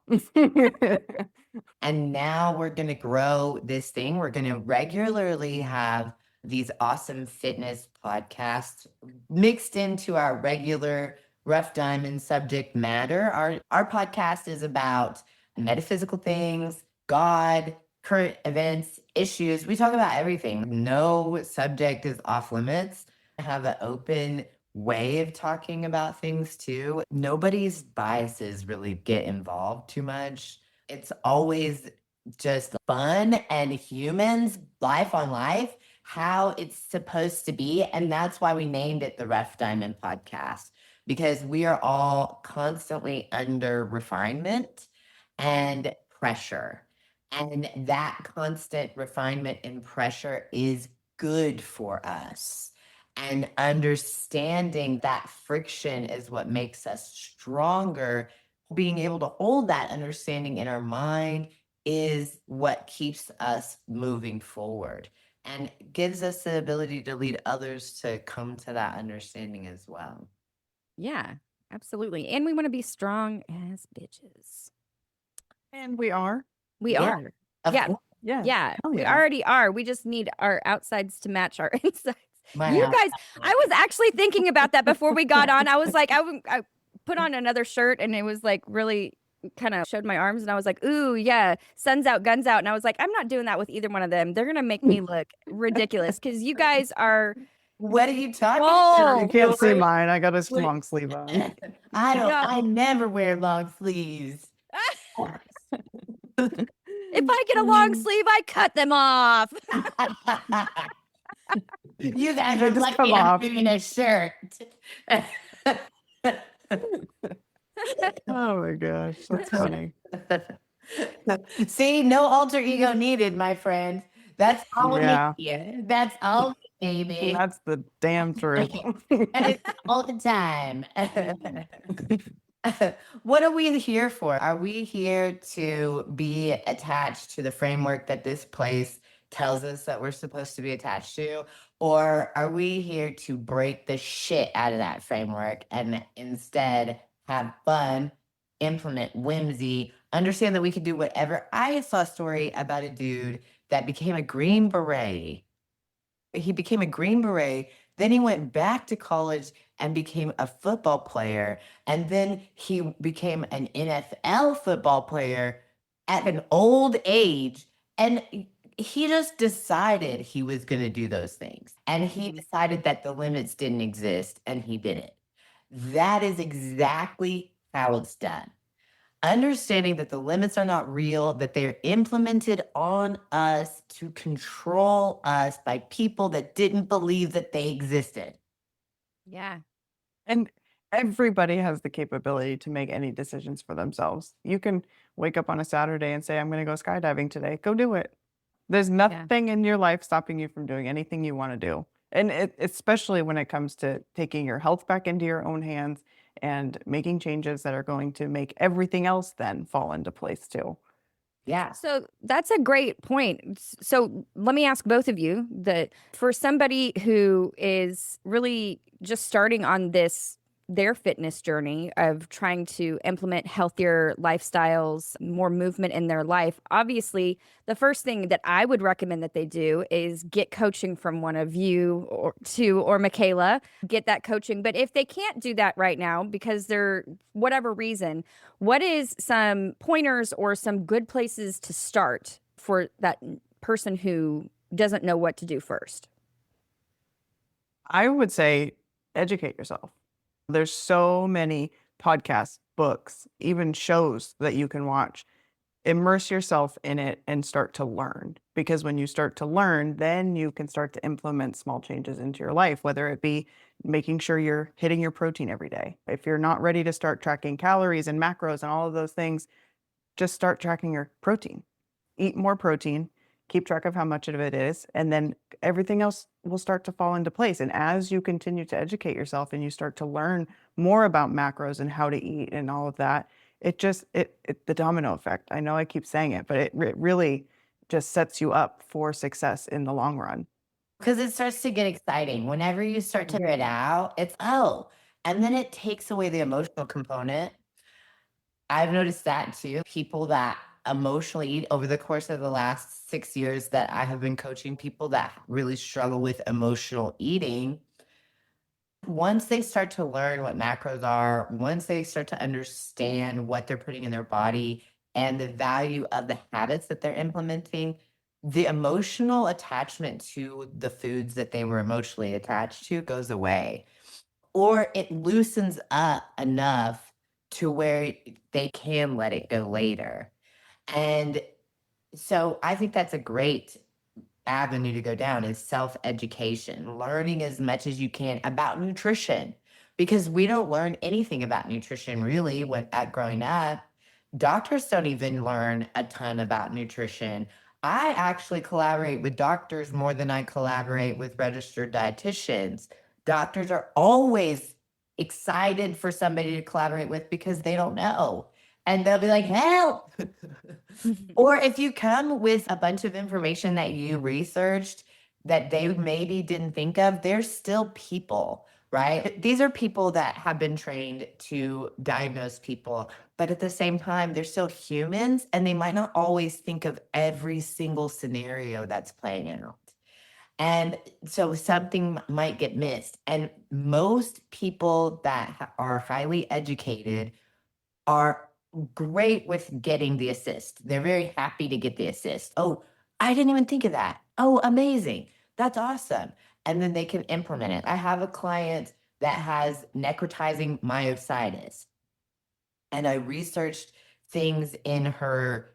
And now we're going to grow this thing. We're going to regularly have these awesome fitness podcasts mixed into our regular Rough Diamond subject matter. Our podcast is about metaphysical things, God, current events, issues. We talk about everything. No subject is off limits. I have an open way of talking about things too. Nobody's biases really get involved too much. It's always just fun and humans, life on life, how it's supposed to be. And that's why we named it the Rough Diamond Podcast, because we are all constantly under refinement and pressure. And that constant refinement and pressure is good for us. And understanding that friction is what makes us stronger. Being able to hold that understanding in our mind is what keeps us moving forward and gives us the ability to lead others to come to that understanding as well. Yeah, absolutely. And we want to be strong as bitches. And we are. We Yeah, are. Of Yeah. course. Yeah. Yeah, Hell we yeah. already are. We just need our outsides to match our insides. My You house- guys, I was actually thinking about that before we got on. I was like, I put on another shirt and it was like really kind of showed my arms and I was like, ooh, yeah, sun's out, guns out. And I was like, I'm not doing that with either one of them. They're going to make me look ridiculous because you guys are. What are you talking Whoa. You about? can't see mine. I got a Wait. long sleeve on. Yeah. I never wear long sleeves. If I get a long sleeve, I cut them off. You guys They are just lucky come I'm off. wearing a shirt. Oh my gosh, that's funny. See, no alter ego needed, my friend. That's all Yeah. we need. That's all, baby. That's the damn truth. And it's all the time. What are we here for? Are we here to be attached to the framework that this place tells us that we're supposed to be attached to? Or are we here to break the shit out of that framework and instead have fun, implement whimsy, understand that we can do whatever? I saw a story about a dude that became a Green Beret He became a Green Beret. Then he went back to college and became a football player. And then he became an NFL football player at an old age. And he just decided he was going to do those things. And he decided that the limits didn't exist and he did it. That is exactly how it's done. Understanding that the limits are not real, that they're implemented on us to control us by people that didn't believe that they existed. Yeah. And everybody has the capability to make any decisions for themselves. You can wake up on a Saturday and say, I'm going to go skydiving today. Go do it. There's Yeah. nothing in your life stopping you from doing anything you want to do. And especially when it comes to taking your health back into your own hands and making changes that are going to make everything else then fall into place too. Yeah. So that's a great point. So let me ask both of you that for somebody who is really just starting on their fitness journey of trying to implement healthier lifestyles, more movement in their life, obviously the first thing that I would recommend that they do is get coaching from one of you or Michaela, get that coaching. But if they can't do that right now because they're whatever reason, what is some pointers or some good places to start for that person who doesn't know what to do first? I would say educate yourself. There's so many podcasts, books, even shows that you can watch. Immerse yourself in it and start to learn. Because when you start to learn, then you can start to implement small changes into your life, whether it be making sure you're hitting your protein every day. If you're not ready to start tracking calories and macros and all of those things, just start tracking your protein. Eat more protein, keep track of how much of it is, and then everything else will start to fall into place. And as you continue to educate yourself and you start to learn more about macros and how to eat and all of that, it the domino effect. I know I keep saying it, but it really just sets you up for success in the long run. Because it starts to get exciting. Whenever you start to figure it out, it's, oh, and then it takes away the emotional component. I've noticed that too. People that emotionally eat over the course of the last 6 years that I have been coaching people that really struggle with emotional eating, once they start to learn what macros are, once they start to understand what they're putting in their body and the value of the habits that they're implementing, the emotional attachment to the foods that they were emotionally attached to goes away, or it loosens up enough to where they can let it go later. And so I think that's a great avenue to go down is self-education, learning as much as you can about nutrition, because we don't learn anything about nutrition really when at growing up. Doctors don't even learn a ton about nutrition. I actually collaborate with doctors more than I collaborate with registered dietitians. Doctors are always excited for somebody to collaborate with because they don't know. And they'll be like, help. Or if you come with a bunch of information that you researched that they maybe didn't think of, they're still people, right? These are people that have been trained to diagnose people, but at the same time, they're still humans and they might not always think of every single scenario that's playing out. And so something might get missed. And most people that are highly educated are great with getting the assist. They're very happy to get the assist. Oh, I didn't even think of that. Oh, amazing. That's awesome. And then they can implement it. I have a client that has necrotizing myositis, and I researched things in her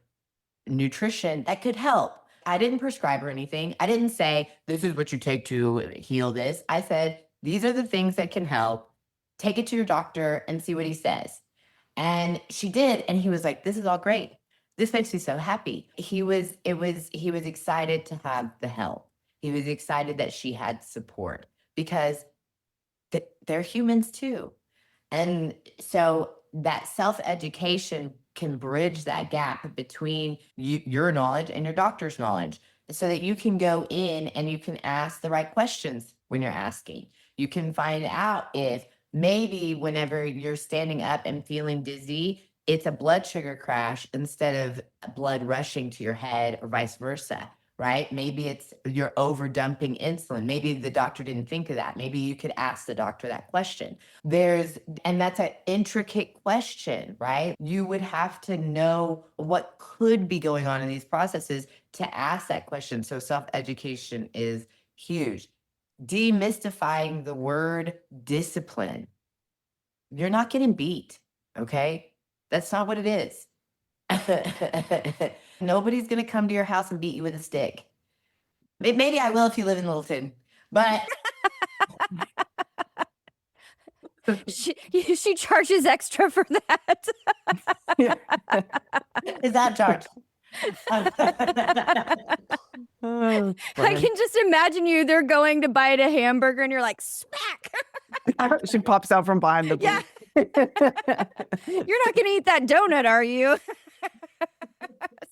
nutrition that could help. I didn't prescribe her anything. I didn't say, this is what you take to heal this. I said, these are the things that can help. Take it to your doctor and see what he says. And she did. And he was like, this is all great. This makes me so happy. He was excited to have the help. He was excited that she had support because they're humans too. And so that self-education can bridge that gap between your knowledge and your doctor's knowledge so that you can go in and you can ask the right questions when you're asking. You can find out if maybe whenever you're standing up and feeling dizzy, it's a blood sugar crash instead of blood rushing to your head or vice versa. right? Maybe it's you're over dumping insulin. Maybe the doctor didn't think of that. Maybe you could ask the doctor that question. And that's an intricate question, right? You would have to know what could be going on in these processes to ask that question. So self-education is huge. Demystifying the word discipline. You're not getting beat, okay? That's not what it is. Nobody's gonna come to your house and beat you with a stick. Maybe I will if you live in Littleton, but She charges extra for that. Yeah. is that charged? Oh, I funny. can just imagine you. They're going to bite a hamburger, and you're like, smack. She pops out from behind the Yeah. booth. You're not going to eat that donut, are you?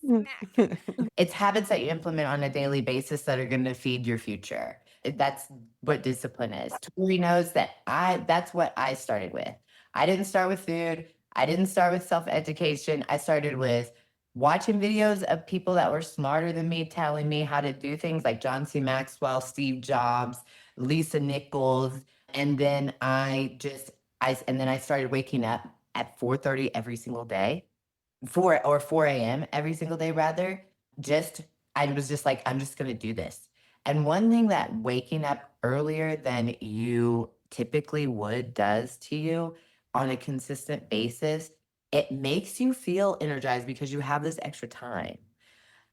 Smack. It's habits that you implement on a daily basis that are gonna feed your future. That's what discipline is. Tori knows that that's what I started with. I didn't start with food. I didn't start with self-education. I started with watching videos of people that were smarter than me telling me how to do things like John C. Maxwell, Steve Jobs, Lisa Nichols. And then I started waking up at 4:30 every single day, 4 a.m. every single day rather. Just I was just like, I'm just gonna do this. And one thing that waking up earlier than you typically would does to you on a consistent basis, it makes you feel energized because you have this extra time.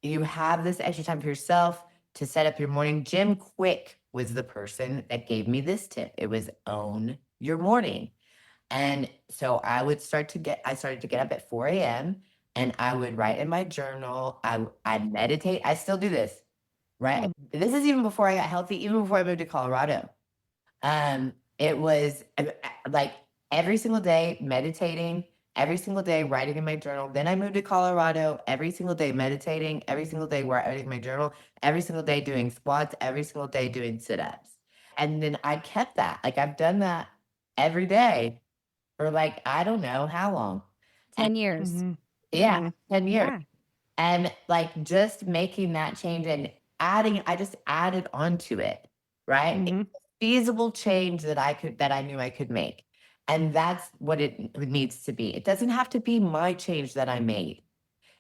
You have this extra time for yourself to set up your morning. Jim Quick was the person that gave me this tip. It was own your morning. And so I started to get up at 4 a.m. and I would write in my journal. I'd meditate. I still do this, right? This is even before I got healthy, even before I moved to Colorado. It was like every single day meditating, every single day writing in my journal. Then I moved to Colorado, every single day meditating, every single day writing in my journal, every single day doing squats, every single day doing sit-ups. And then I kept that. Like I've done that every day for like, I don't know how long. 10 years. Mhm. Yeah, 10 years. Yeah. And like just making that change and I just added onto it, right? It's Mhm. a feasible change that I knew I could make. And that's what it needs to be. It doesn't have to be my change that I made.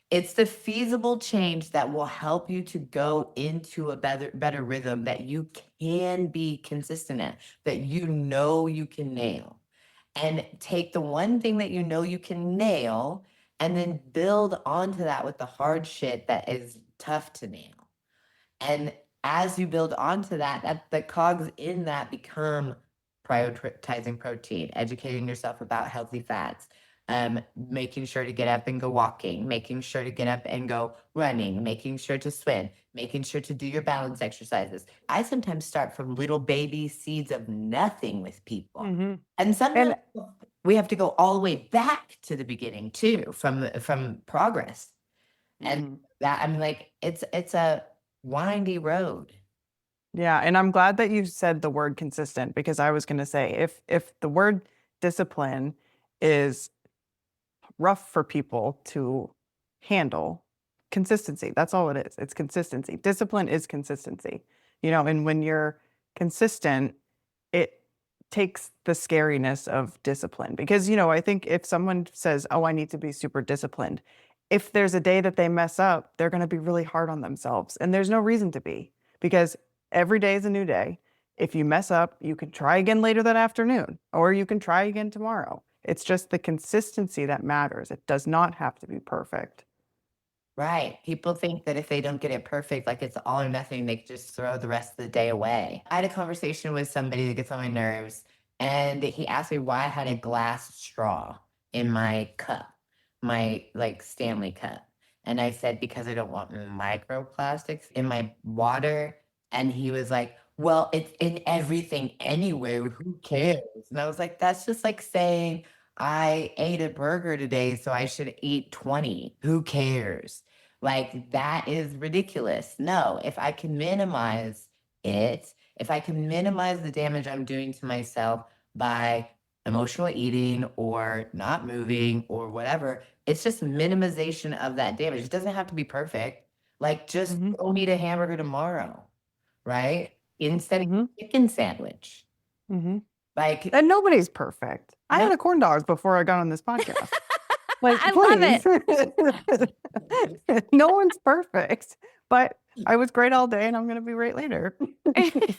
It's the feasible change that will help you to go into a better rhythm that you can be consistent at, that you know you can nail. And take the one thing that you know you can nail and then build onto that with the hard shit that is tough to nail. And as you build onto that the cogs in that become prioritizing protein, educating yourself about healthy fats, making sure to get up and go walking, making sure to get up and go running, making sure to swim, making sure to do your balance exercises. I sometimes start from little baby seeds of nothing with people. Mhm. And sometimes And we have to go all the way back to the beginning too, from progress. And Mhm. that I'm like, it's a windy road. Yeah, and I'm glad that you said the word consistent because I was going to say if the word discipline is rough for people to handle, consistency, that's all it is. It's consistency. Discipline is consistency. And when you're consistent, it takes the scariness of discipline because I think if someone says, "Oh, I need to be super disciplined," if there's a day that they mess up, they're going to be really hard on themselves, and there's no reason to be because every day is a new day. If you mess up, you can try again later that afternoon or you can try again tomorrow. It's just the consistency that matters. It does not have to be perfect. Right. People think that if they don't get it perfect, like it's all or nothing, they just throw the rest of the day away. I had a conversation with somebody that gets on my nerves, and he asked me why I had a glass straw in my cup, my like Stanley cup. And I said, because I don't want microplastics in my water. And he was like, well, it's in everything anywhere. Who cares? And I was like, that's just like saying, I ate a burger today, so I should eat 20. Who cares? Like, that is ridiculous. No, if I can minimize it, if I can minimize the damage I'm doing to myself by emotional eating or not moving or whatever, it's just minimization of that damage. It doesn't have to be perfect. Like, just Mhm. go eat a hamburger tomorrow, right? Instead of Mhm. a chicken sandwich. Mhm. Like, And nobody's perfect. I no. had a corn dog before I got on this podcast. Like, I love please. No one's perfect, but I was great all day and I'm gonna be great later. it.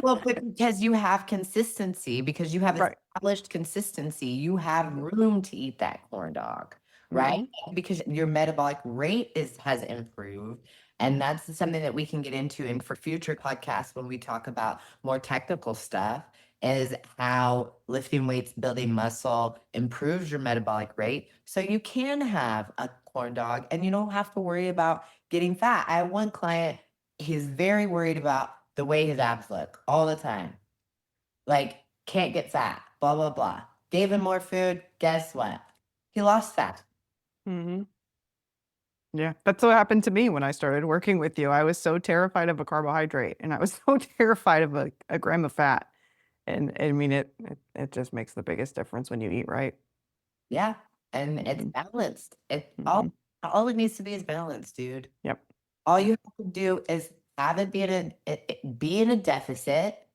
Well, but because you have consistency, because you have Right. established consistency, you have room to eat that corn dog, right? Mhm. Because your metabolic rate has improved. And that's something that we can get into in for future podcasts when we talk about more technical stuff, is how lifting weights, building muscle improves your metabolic rate. So you can have a corn dog and you don't have to worry about getting fat. I have one client, he's very worried about the way his abs look all the time. Like, can't get fat, blah, blah, blah. Gave him more food. Guess what? He lost fat. Mhm. Yeah, that's what happened to me when I started working with you. I was so terrified of a carbohydrate and I was so terrified of a gram of fat. And I mean, it just makes the biggest difference when you eat right. Yeah. And it's Mhm. balanced. It Mhm. all it needs to be is balance, dude. Yep. All you have to do is have it be in a deficit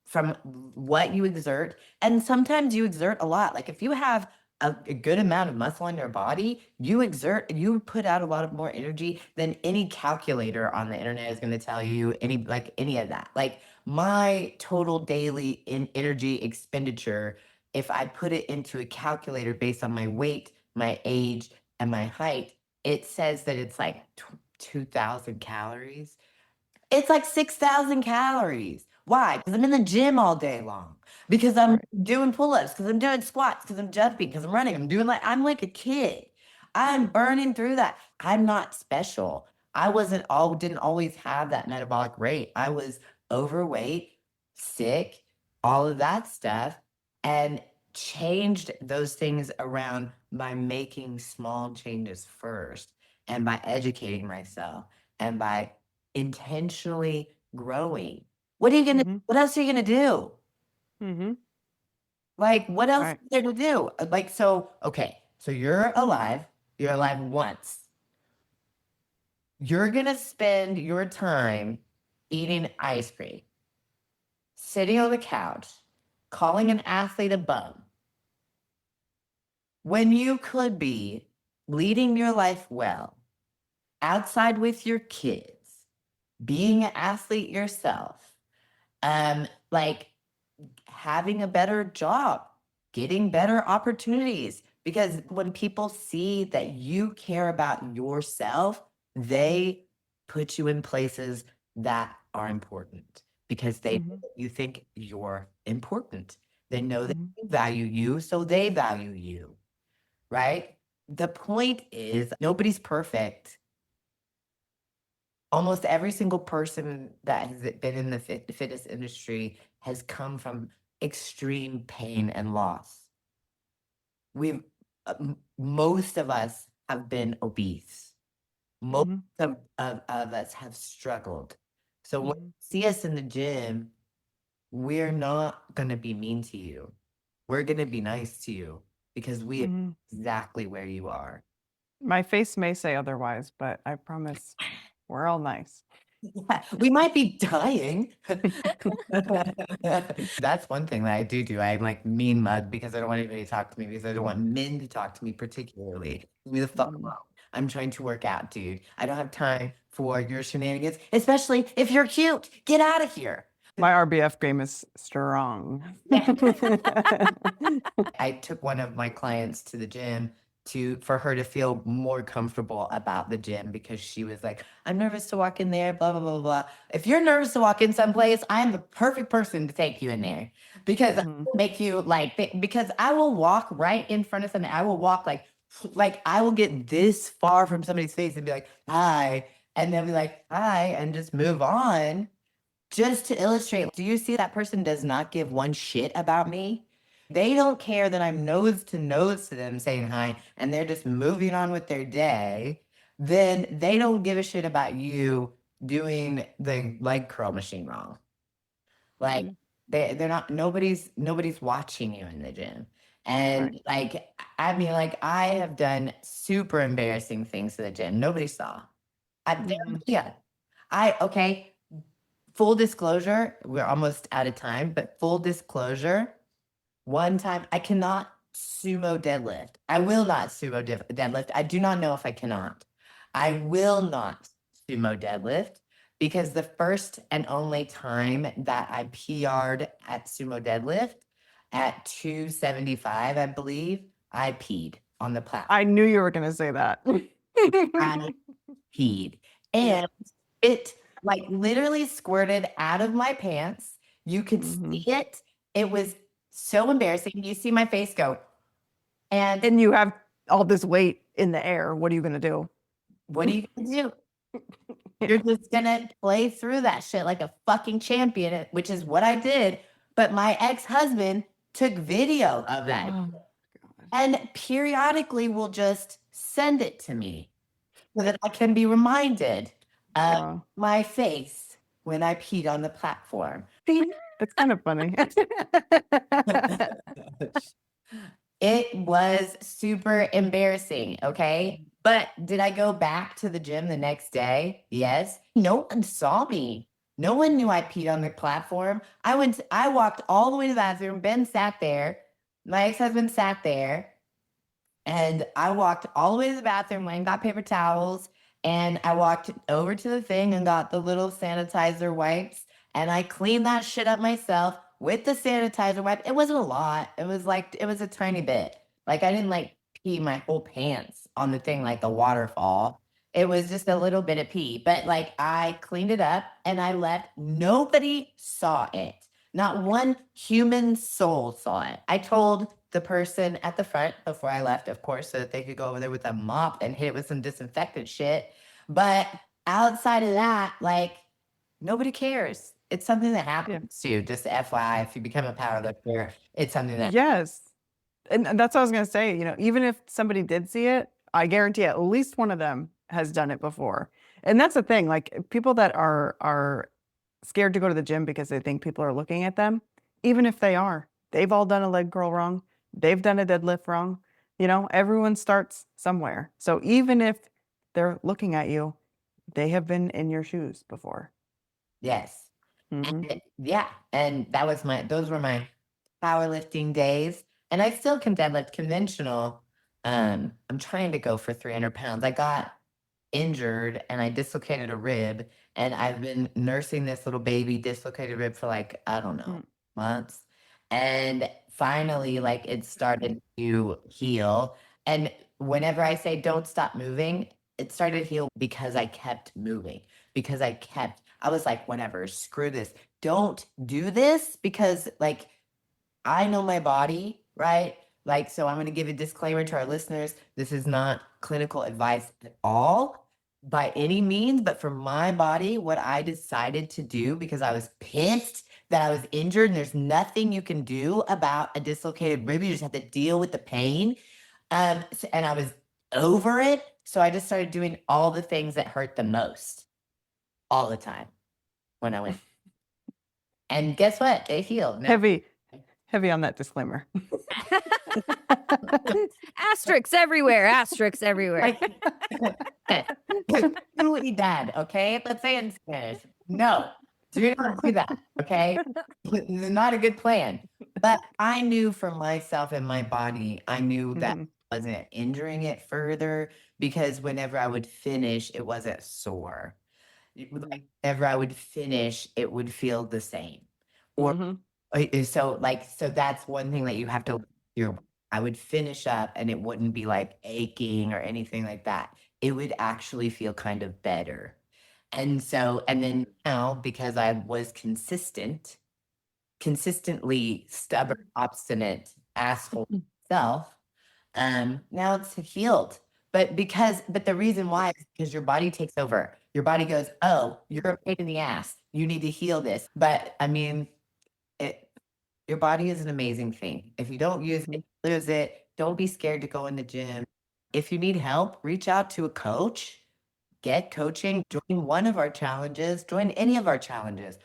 from what you exert. And sometimes you exert a lot. Like, if you have a good amount of muscle in your body, you put out a lot of more energy than any calculator on the internet is going to tell you, any of that. Like, my total daily energy expenditure, if I put it into a calculator based on my weight, my age, and my height, it says that it's like 2,000 calories. It's like 6,000 calories. Why? Because I'm in the gym all day long. Because I'm Right. doing pull-ups, because I'm doing squats, because I'm jumping, because I'm running. I'm like a kid. I'm burning through that. I'm not special. Didn't always have that metabolic rate. I was overweight, sick, all of that stuff, and changed those things around by making small changes first, and by educating myself, and by intentionally growing. Mhm. What else are you gonna do? Mhm. Like, what else Right. is there to do? Like, so, okay, so you're alive once. You're gonna spend your time eating ice cream, sitting on the couch, calling an athlete a bum, when you could be leading your life well, outside with your kids, being an athlete yourself, like, having a better job, getting better opportunities. Because when people see that you care about yourself, they put you in places that are important, because they know Mhm. that you think you're important. They know that Mhm. you value you, so they value you, right? The point is, nobody's perfect. Almost every single person that has been in the fitness industry has come from extreme pain and loss. We've Most of us have been obese. Most Mhm. of us have struggled. So when you Mhm. see us in the gym, we're not going to be mean to you. We're going to be nice to you, because we are Mhm. exactly where you are. My face may say otherwise, but I promise we're all nice. Yeah, we might be dying. That's one thing that I do. I'm like mean mug, because I don't want anybody to talk to me, because I don't want men to talk to me particularly. Leave me the fuck Mhm. alone. I'm trying to work out, dude. I don't have time for your shenanigans, especially if you're cute. Get out of here. My RBF game is strong. Yeah. I took one of my clients to the gym for her to feel more comfortable about the gym, because she was like, I'm nervous to walk in there, blah, blah, blah, blah. If you're nervous to walk in someplace, I am the perfect person to take you in there, because I Mhm. will make you because I will walk right in front of something. I will walk like I will get this far from somebody's face and be like, hi. And they'll be like, hi, and just move on. Just to illustrate, do you see that person does not give one shit about me? They don't care that I'm nose to them saying hi, and they're just moving on with their day. Then they don't give a shit about you doing the leg curl machine wrong. Like, Mhm. they're not, nobody's watching you in the gym. Right. And like, I mean, like, I have done super embarrassing things to the gym. Nobody saw. Mhm. Yeah. Okay. Full disclosure, we're almost out of time, but full disclosure, one time I cannot sumo deadlift. I will not sumo deadlift. I do not know if I cannot. I will not sumo deadlift because the first and only time that I PR'd at sumo deadlift at 275, I believe, I peed on the platform. I knew you were going to say that. I peed. And it like literally squirted out of my pants. You could see it. It was so embarrassing. You see my face go. And And you have all this weight in the air. What are you going to do? what are you gonna do? You're just gonna play through that shit like a fucking champion, which is what I did. But my ex-husband took video of that Oh, and periodically will just send it to me so that I can be reminded of wow. my face when I peed on the platform. That's kind of funny. It was super embarrassing, okay? But did I go back to the gym the next day? Yes. No one saw me. No one knew I peed on the platform. I walked all the way to the bathroom. Ben sat there. My ex-husband sat there. And I walked all the way to the bathroom, went and got paper towels, and I walked over to the thing and got the little sanitizer wipes, and I cleaned that shit up myself with the sanitizer wipe. It wasn't a lot. It was a tiny bit. Like I didn't like pee my whole pants on the thing like a waterfall. It was just a little bit of pee, but like I cleaned it up and I left. Nobody saw it. Not one human soul saw it. I told the person at the front before I left, of course, so that they could go over there with a mop and hit it with some disinfectant shit. But outside of that, like nobody cares. It's something that happens to you. Just FYI, if you become a powerlifter, it's something that Yes. And that's what I was going to say. Even if somebody did see it, I guarantee at least one of them has done it before. And that's the thing. Like people that are scared to go to the gym because they think people are looking at them, even if they are, they've all done a leg curl wrong. They've done a deadlift wrong. Everyone starts somewhere. So even if they're looking at you, they have been in your shoes before. yes. Hmm. Yeah. And those were my powerlifting days. And I still can deadlift conventional. I'm trying to go for 300 pounds. I got injured and I dislocated a rib, and I've been nursing this little baby dislocated rib for like, I don't know, months. And finally, like it started to heal. And whenever I say don't stop moving, it started to heal because I kept moving, because I was like, whatever, screw this. Don't do this because like I know my body, right? Like, so I'm going to give a disclaimer to our listeners. This is not clinical advice at all by any means, but for my body, what I decided to do because I was pissed that I was injured and there's nothing you can do about a dislocated rib. You just have to deal with the pain. And I was over it. So I just started doing all the things that hurt the most all the time when I went. And guess what? They healed. Now, Heavy on that disclaimer. Asterisks everywhere. Asterisks everywhere. Truly bad, okay? Let's say it in Spanish. No, do not do that, okay? It's not a good plan. But I knew for myself and my body, I knew that Mhm. I wasn't injuring it further because whenever I would finish, it wasn't sore. Like, whenever I would finish, it would feel the same. Or Mhm. so that's one thing that you have to do. I would finish up and it wouldn't be like aching or anything like that. It would actually feel kind of better. And then now because I was consistently stubborn, obstinate asshole self, now it's healed. But the reason why is because your body takes over. Your body goes, oh, you're a pain in the ass. You need to heal this. But I mean, it, your body is an amazing thing. If you don't use it, lose it. Don't be scared to go in the gym. If you need help, reach out to a coach, get coaching, join one of our challenges, join any of our challenges.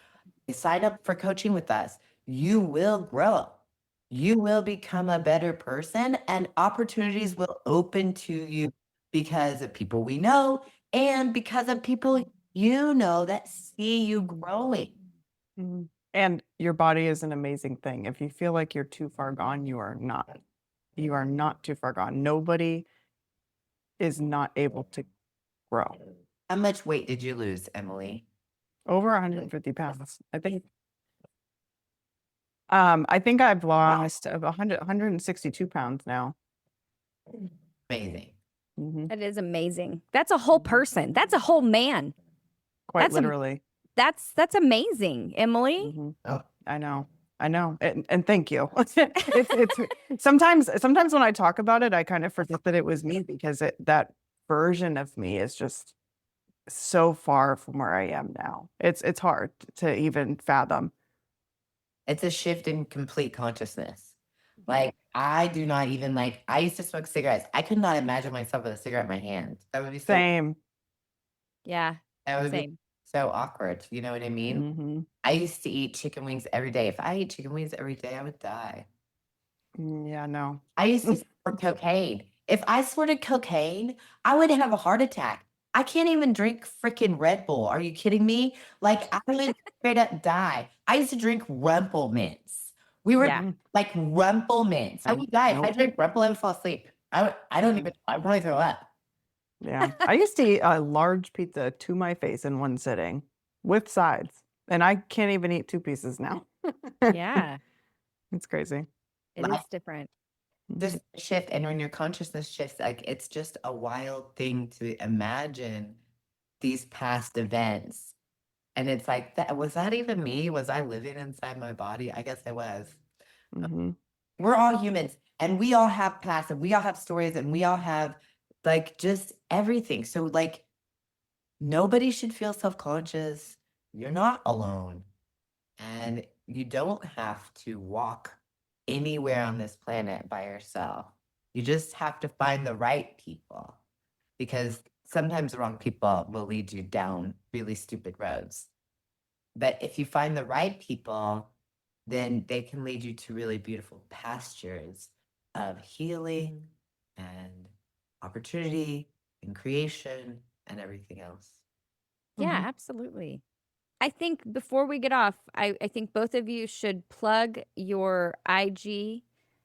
Sign up for coaching with us. You will grow. You will become a better person and opportunities will open to you because of people we know, and because of people you know that see you growing. Mhm. And your body is an amazing thing. If you feel like you're too far gone, you are not. You are not too far gone. Nobody is not able to grow. How much weight did you lose, Emily? Over 150 pounds. I think I've lost 162 pounds now. Amazing. Mhm. That is amazing. That's a whole person. That's a whole man. Quite That's literally. that's amazing, Emily. Mhm. Oh, I know. And thank you. It's sometimes when I talk about it, I kind of forget that it was me because that version of me is just so far from where I am now. It's hard to even fathom. it's a shift in complete consciousness. Like, I do not even like, I used to smoke cigarettes. I could not imagine myself with a cigarette in my hand. That would be so, Same. Yeah, that would be same. so awkward. You know what I mean? Mhm. I used to eat chicken wings every day. If I ate chicken wings every day, I would die. Yeah, no. I used to snort cocaine. If I snorted cocaine, I would have a heart attack. I can't even drink freaking Red Bull. Are you kidding me? Like, I would straight up die. I used to drink Rumple Mints. We were Yeah. Mhm. like Rumple Mints. I would die. If I Nope. drink Rumple, I would fall asleep. I don't even, I'd probably throw up. Yeah. I used to eat a large pizza to my face in one sitting with sides, and I can't even eat 2 pieces now. Yeah. It's crazy. It is Life different. just shift, and when your consciousness shifts, like, it's just a wild thing to imagine these past events. And it's like, that was that even me? Was I living inside my body? I guess I was. Mhm. We're all humans, and we all have past, and we all have stories, and we all have like just everything. So, like, nobody should feel self-conscious. You're not alone. And you don't have to walk anywhere on this planet by yourself. You just have to find the right people, because sometimes the wrong people will lead you down really stupid roads. But if you find the right people, then they can lead you to really beautiful pastures of healing and opportunity and creation and everything else. Yeah, Mhm. absolutely. I think before we get off, I think both of you should plug your IG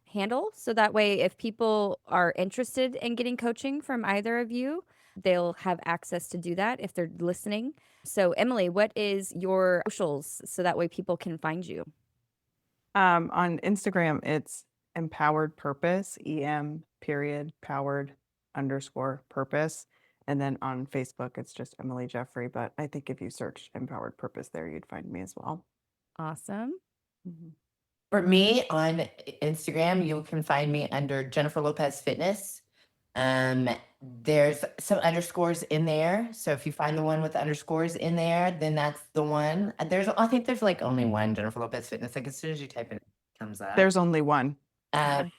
handle so that way if people are interested in getting coaching from either of you, they'll have access to do that if they're listening. So, Emily, what is your socials so that way people can find you? On Instagram, it's empowered purpose, period powered underscore purpose. And then on Facebook, it's just Emily Jeffrey. But I think if you search empowered purpose there, you'd find me as well. Awesome. Mhm. For me on Instagram, you can find me under Jennifer Lopez Fitness. There's some underscores in there. So if you find the one with the underscores in there, then that's the one. I think there's like only one Jennifer Lopez Fitness. Like, as soon as you type it, it comes up. There's only one. Um,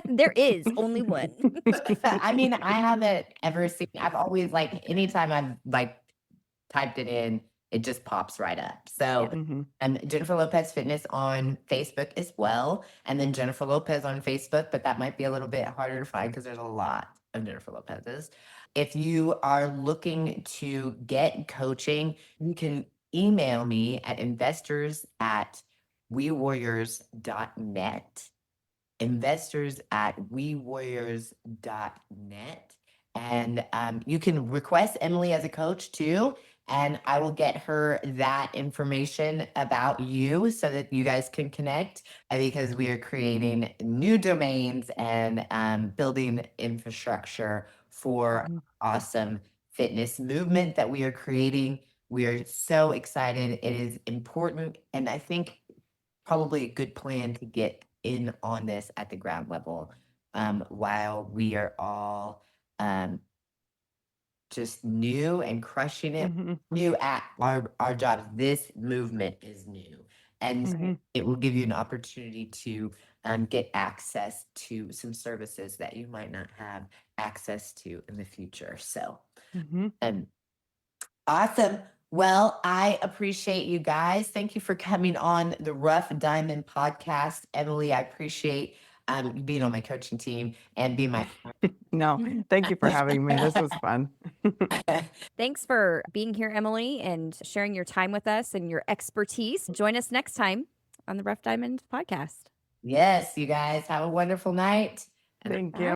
There is only one. I mean, I haven't ever seen, I've always, like, anytime I've like typed it in, it just pops right up. So, Mhm. Jennifer Lopez Fitness on Facebook as well. And then Jennifer Lopez on Facebook, but that might be a little bit harder to find because there's a lot of Jennifer Lopez's. If you are looking to get coaching, you can email me at investors@wewarriors.net, investors@wewarriors.net. And you can request Emily as a coach too. And I will get her that information about you so that you guys can connect, because we are creating new domains and building infrastructure for Mhm. awesome fitness movement that we are creating. We are so excited. It is important. And I think probably a good plan to get in on this at the ground level, while we are all just new and crushing it. Mhm. New at our jobs. This movement is new, and Mhm. it will give you an opportunity to get access to some services that you might not have access to in the future. So, Mhm. um, awesome. Well, I appreciate you guys. Thank you for coming on the Rough Diamond podcast. Emily, I appreciate being on my coaching team and be my No, thank you for having me. This was fun. Thanks for being here, Emily, and sharing your time with us and your expertise. Join us next time on the Rough Diamond podcast. Yes, you guys have a wonderful night. Thank you.